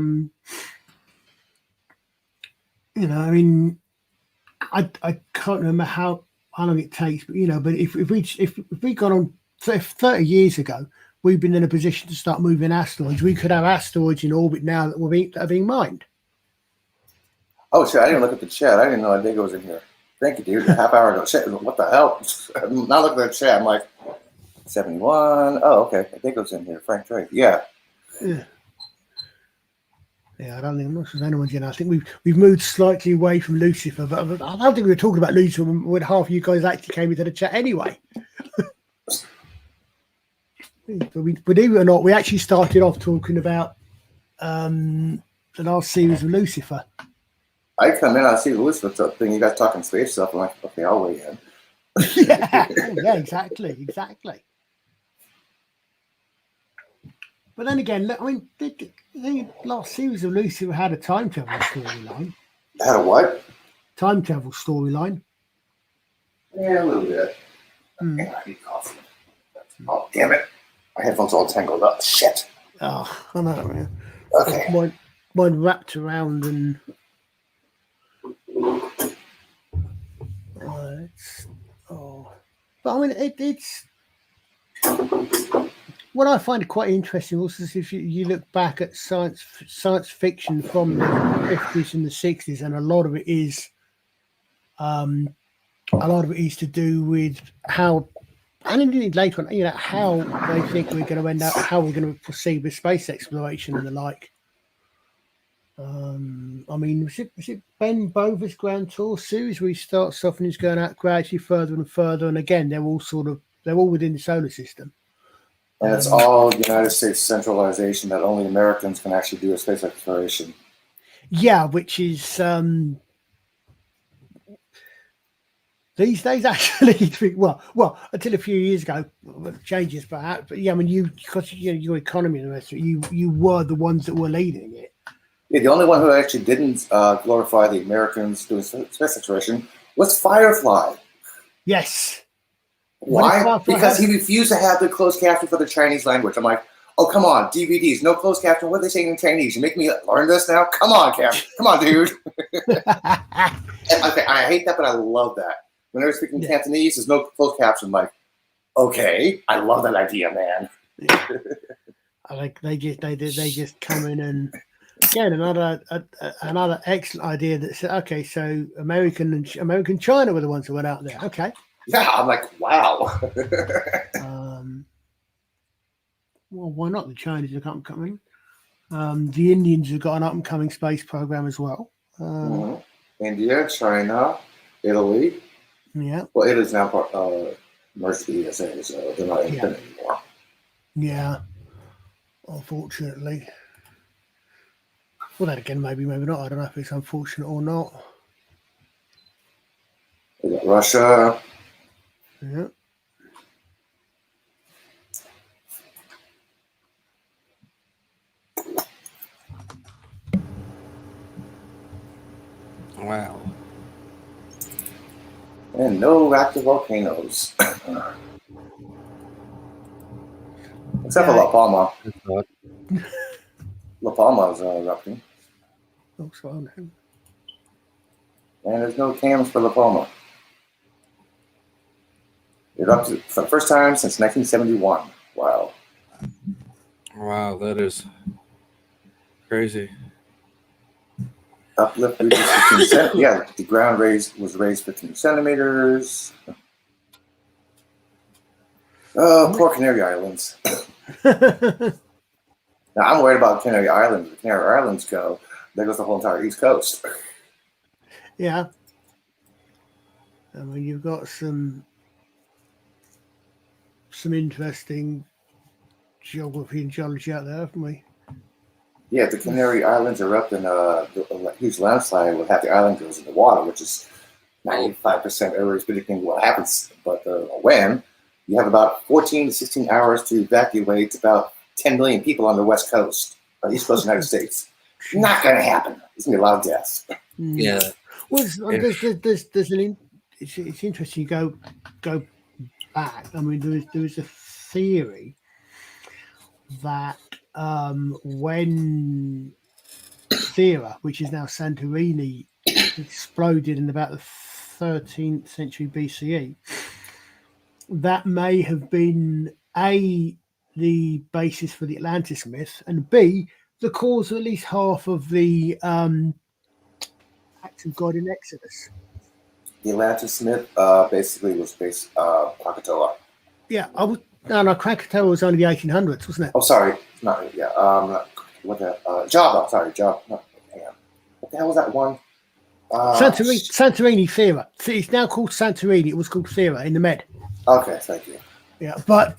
mean, I can't remember how long it takes, but but if we got on, if 30 years ago we've been in a position to start moving asteroids, we could have asteroids in orbit now that are being mined. Oh shit! I didn't look at the chat. I didn't know Diego was in here. Thank you, dude. A half hour ago. Shit, what the hell? I'm not looking at the chat. I'm like 71. Oh, okay. Diego's in here. Frank Drake. Yeah. Yeah, I don't think I'm not sure anyone's in. I think we've moved slightly away from Lucifer, but I don't think we were talking about Lucifer when half of you guys actually came into the chat anyway. But believe it or not, we actually started off talking about the last series of Lucifer. I come in, I see the Lucifer thing. You guys talking space stuff. I'm like, okay, I'll weigh in. yeah, exactly. But then again, I mean, the last series of Lucifer had a time travel storyline. Had a what? Time travel storyline. Yeah, a little bit. I need coffee. Oh, damn it. My headphones all tangled up. Shit. Oh, I know, man. Okay. Mine wrapped around and... But I mean, it's... What I find quite interesting also is if you look back at science fiction from the 50s and the 60s, and a lot of it is to do with how, and indeed later on, how they think we're going to end up, how we're going to proceed with space exploration and the like. I mean, was it Ben Bova's Grand Tour series where he starts off and he's going out gradually further and further, and again they're all within the solar system. And it's all United States centralization that only Americans can actually do a space exploration. Yeah, which is these days actually well until a few years ago, it changes perhaps. But yeah, I mean, because your economy and the rest of it, you were the ones that were leading it. Yeah, the only one who actually didn't glorify the Americans doing space exploration was Firefly. Yes. Why? Because he refused to have the closed caption for the Chinese language. I'm like, oh, come on, DVDs, no closed caption. What are they saying in Chinese? You make me learn this now? Come on, Captain. Come on, dude. Okay, I hate that, but I love that. When they're speaking Cantonese, there's no closed caption. I'm like, okay, I love that idea, man. Yeah. I like they just come in and again another excellent idea that said, okay, so American China were the ones who went out there. Okay. Yeah, I'm like, wow. Well, why not? The Chinese are coming. The Indians have got an up-and-coming space program as well. India, China, Italy. Yeah. Well, Italy's now merged with the USA, so they're not independent anymore. Yeah. Unfortunately. Well, then again, maybe not. I don't know if it's unfortunate or not. We got Russia. Yeah. Wow. And no active volcanoes. Except for La Palma. La Palma is erupting. Oh, sorry. And there's no cams for La Palma. It erupted for the first time since 1971. Wow. Wow, that is crazy. Uplift reaches 15 centimeters. Yeah, the ground was raised 15 centimeters. Oh, poor Canary Islands. Now, I'm worried about Canary Islands. If the Canary Islands go, there goes the whole entire East Coast. Yeah. I mean, you've got some interesting geography and geology out there, haven't we? Yeah, if the Canary Islands erupt in a huge landslide, will have the island goes in the water, which is 95% everybody's predicting what happens. But when you have about 14 to 16 hours to evacuate about 10 million people on the west coast, East Coast of the United States, not going to happen. There's going to be a lot of deaths. Yeah. Well, it's interesting. You go back. I mean, there was a theory that when Thera, which is now Santorini, exploded in about the 13th century BCE, that may have been A, the basis for the Atlantis myth, and B, the cause of at least half of the acts of God in Exodus. The Atlantis myth basically was based Krakatoa. Yeah, no, Krakatoa was only the 1800s, wasn't it? Oh, sorry, not yeah. Java. Sorry, Java. No, hang on. What the hell was that one? Santorini Thera. It's now called Santorini. It was called Thera in the Med. Okay, thank you. Yeah, but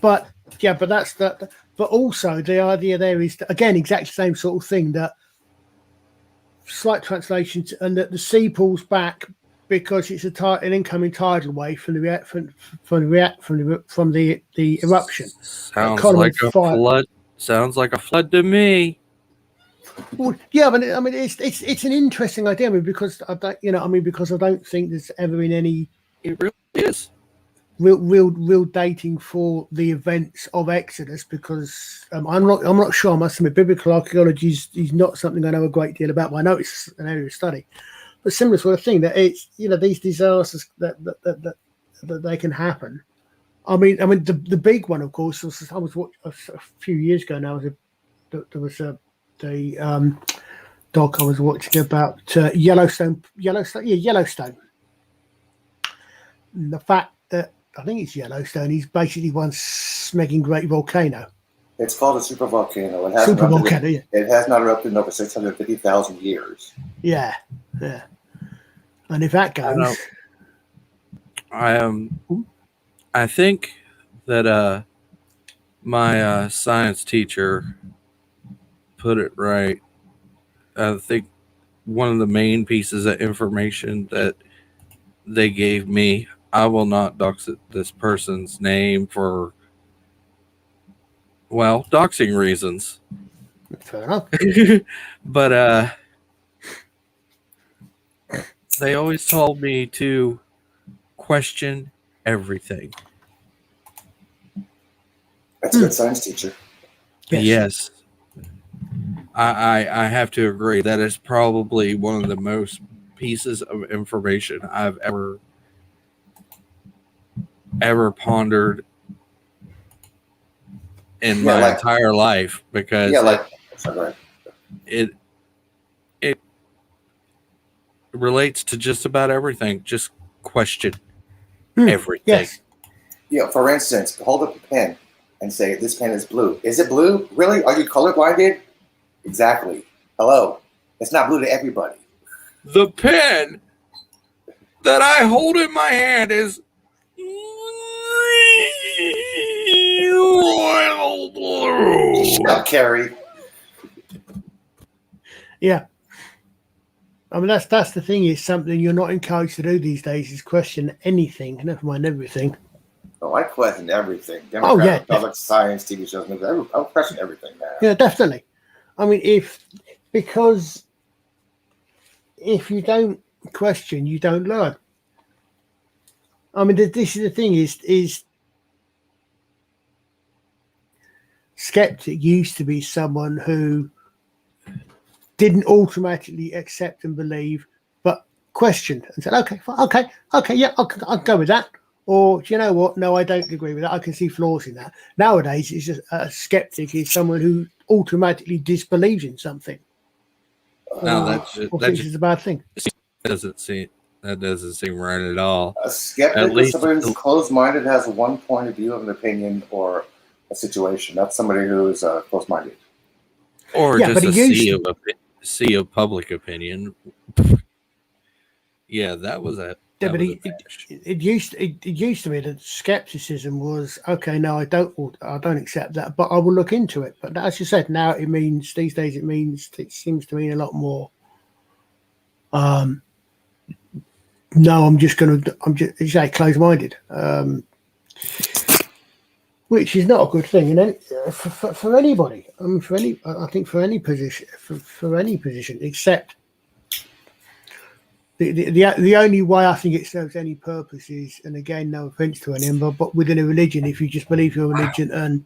that's that. But also the idea there is again exactly the same sort of thing, that slight translation and that the sea pulls back because it's an incoming tidal wave from the eruption. Sounds like a flood. Sounds like a flood to me. Well, yeah, but I mean, it's an interesting idea. I mean, because I don't think there's ever been any. It really is real dating for the events of Exodus, because I'm not sure. I must admit, biblical archaeology is not something I know a great deal about, but I know it's an area of study. But similar sort of thing, that it's these disasters that they can happen. I mean the big one, of course, was I was watching a few years ago now. There was a doc I was watching about Yellowstone. And the fact that I think it's Yellowstone is basically one smegging great volcano. It's called a supervolcano. It has not erupted in over 650,000 years. Yeah. And if that goes, I think that my science teacher put it right. I think one of the main pieces of information that they gave me, I will not dox this person's name for, well, doxing reasons. Fair enough. But they always told me to question everything. That's a good science teacher. Yes. I have to agree. That is probably one of the most pieces of information I've ever pondered in my entire life, because it relates to just about everything. Just question everything. Yes. Yeah, for instance, hold up a pen and say, this pen is blue. Is it blue? Really? Are you colorblinded? Exactly. Hello. It's not blue to everybody. The pen that I hold in my hand is royal blue. Shut up, Carrie. Yeah. I mean, that's the thing, is something you're not encouraged to do these days, is question anything, never mind everything. Oh, I question everything. Public science, TV shows, movies. I question everything, man. Yeah, definitely. I mean, because if you don't question, you don't learn. I mean, this is the thing, is skeptic used to be someone who didn't automatically accept and believe, but questioned and said, okay, yeah, I'll go with that. Or, do you know what? No, I don't agree with that. I can see flaws in that. Nowadays, it's just a skeptic is someone who automatically disbelieves in something. No, that is a bad thing. That doesn't seem right at all. A skeptic is somebody who's closed-minded, has one point of view of an opinion or a situation. That's somebody who's closed-minded. Or just a sea of public opinion. Yeah, that was a Yeah, That but was a bash. it used to be that skepticism was okay. No, I don't accept that, but I will look into it. But as you said, now it means these days it seems to mean a lot more. No, I'm just closed-minded, which is not a good thing in for anybody. I mean, I think for any position, for any position, except the only way I think it serves any purpose is, and again, no offense to anyone, but within a religion, if you just believe your religion and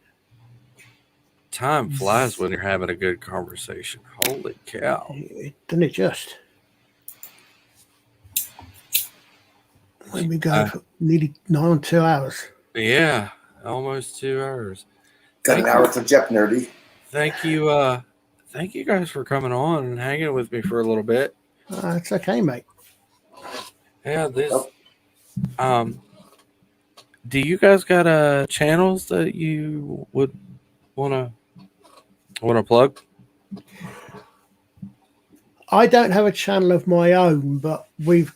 Time flies when you're having a good conversation. Holy cow. doesn't it just? When we go for nearly 2 hours. Yeah, almost 2 hours. Got an hour for Jeff Nerdy. Thank you guys for coming on and hanging with me for a little bit. It's okay, mate. Yeah, do you guys got channels that you would wanna plug? I don't have a channel of my own, but we've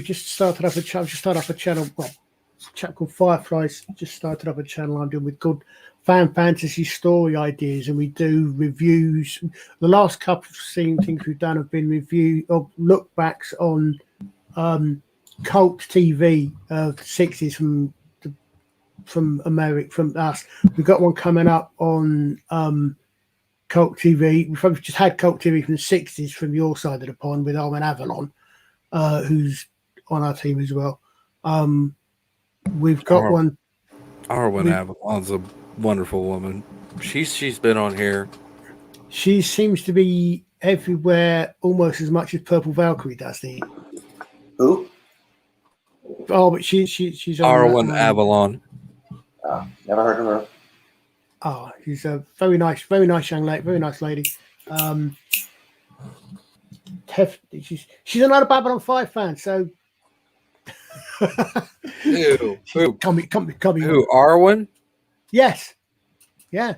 just started up a channel. Just started up a channel. Well, a chap called Fireflies just started up a channel I'm doing with good fan fantasy story ideas, and we do reviews. The last couple of things we've done have been review or look backs on cult TV of the 60s from America, from us. We've got one coming up on Cult TV. We've just had Cult TV from the 60s from your side of the pond with Arwen Avalon, who's on our team as well. We've got one. Arwen Avalon's a wonderful woman. She's been on here. She seems to be everywhere almost as much as Purple Valkyrie does. Who? Oh, but she's on Arwen Avalon. Never heard of her. Oh, she's a very nice young lady, very nice lady. She's another Babylon 5 fan, so Who? Come. Who? Arwen? Yes. Yeah.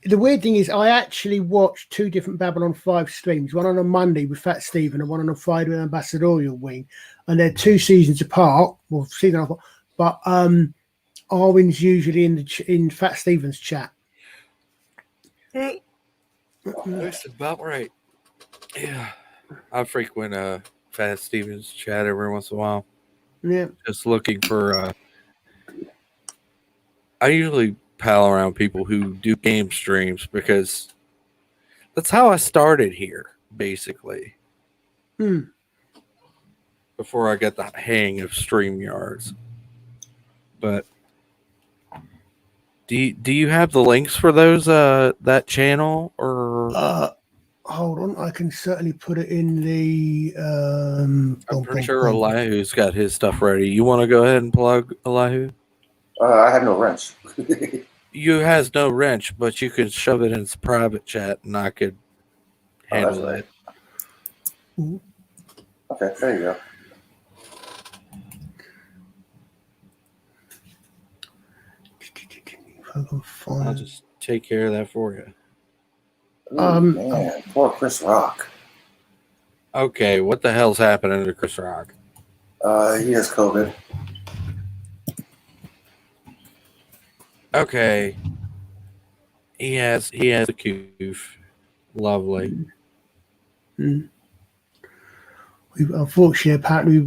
The weird thing is I actually watched 2 different Babylon 5 streams, one on a Monday with Fat Stephen and one on a Friday with Ambassadorial Wing, and they're 2 seasons apart. Well, season apart, but Arwen's usually in Fat Stephen's chat. That's about right. Yeah. I frequent Fat Stevens chat every once in a while. Yeah. Just looking for I usually pal around people who do game streams because that's how I started here, basically. Before I got the hang of StreamYards. But do you have the links for those that channel or hold on, I can certainly put it in the I'm pretty sure Elihu's got his stuff ready. You want to go ahead and plug Elihu? I have no wrench. You has no wrench, but you could shove it in his private chat and I could handle right. it. Okay, there you go. I'll just take care of that for you. Ooh, man, poor Chris Rock. Okay, what the hell's happening to Chris Rock? He has COVID. Okay. He has a coof. Lovely. Unfortunately, apparently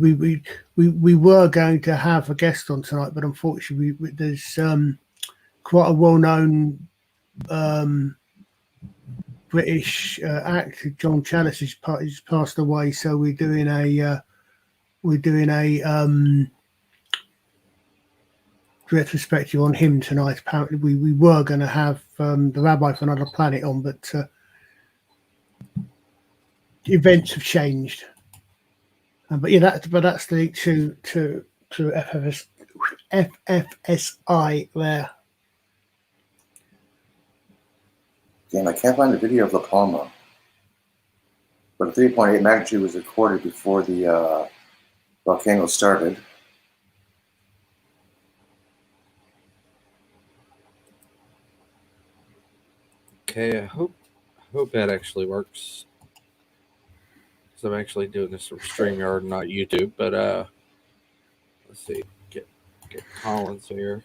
we were going to have a guest on tonight, but unfortunately there's quite a well-known British actor, John Challis, is passed away. So we're doing a retrospective on him tonight. Apparently, we were going to have the Rabbi from Another Planet on, but events have changed. But yeah, that's the to FFSI there. Damn, I can't find the video of La Palma. But a 3.8 magnitude was recorded before the volcano started. Okay, I hope that actually works. So I'm actually doing this from StreamYard, not YouTube. But let's see, get Collins here.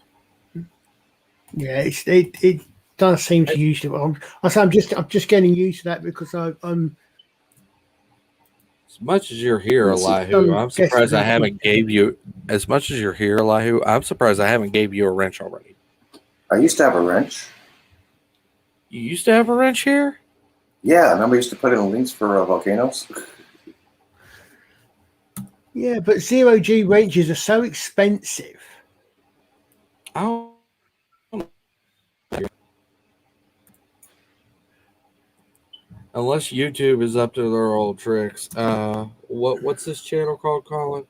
Yeah, it does seem to use it. I'm just getting used to that because I'm As much as you're here, Let's see, Elihu, I'm surprised I guessing. haven't gave you. As much as you're here, Elihu, I'm surprised I haven't gave you a wrench already. I used to have a wrench. You used to have a wrench here? Yeah, remember I used to put in links for volcanoes? Yeah, but 0G wrenches are so expensive. Oh. Unless YouTube is up to their old tricks. What's this channel called, Colin?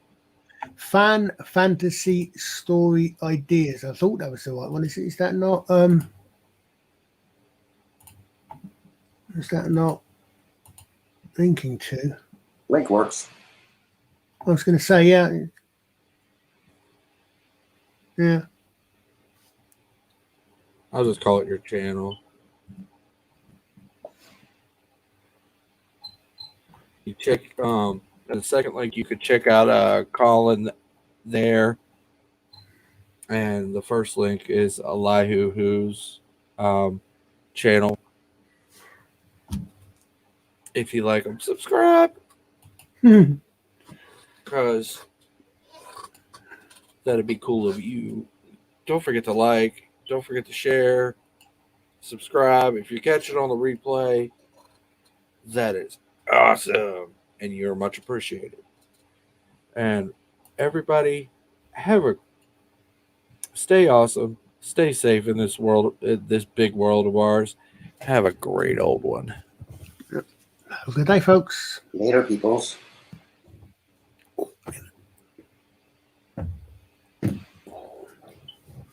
Fantasy Story Ideas. I thought that was the right one. Is that not linking to? Link works. I was going to say, yeah. I'll just call it your channel. You check in the second link, you could check out Colin there. And the first link is Elihu, whose channel. If you like them, subscribe. Because that'd be cool of you. Don't forget to like. Don't forget to share. Subscribe. If you catch it on the replay, that is awesome. And you're much appreciated. And everybody, stay awesome. Stay safe in this world, this big world of ours. Have a great old one. Have a good day, folks. Later, peoples.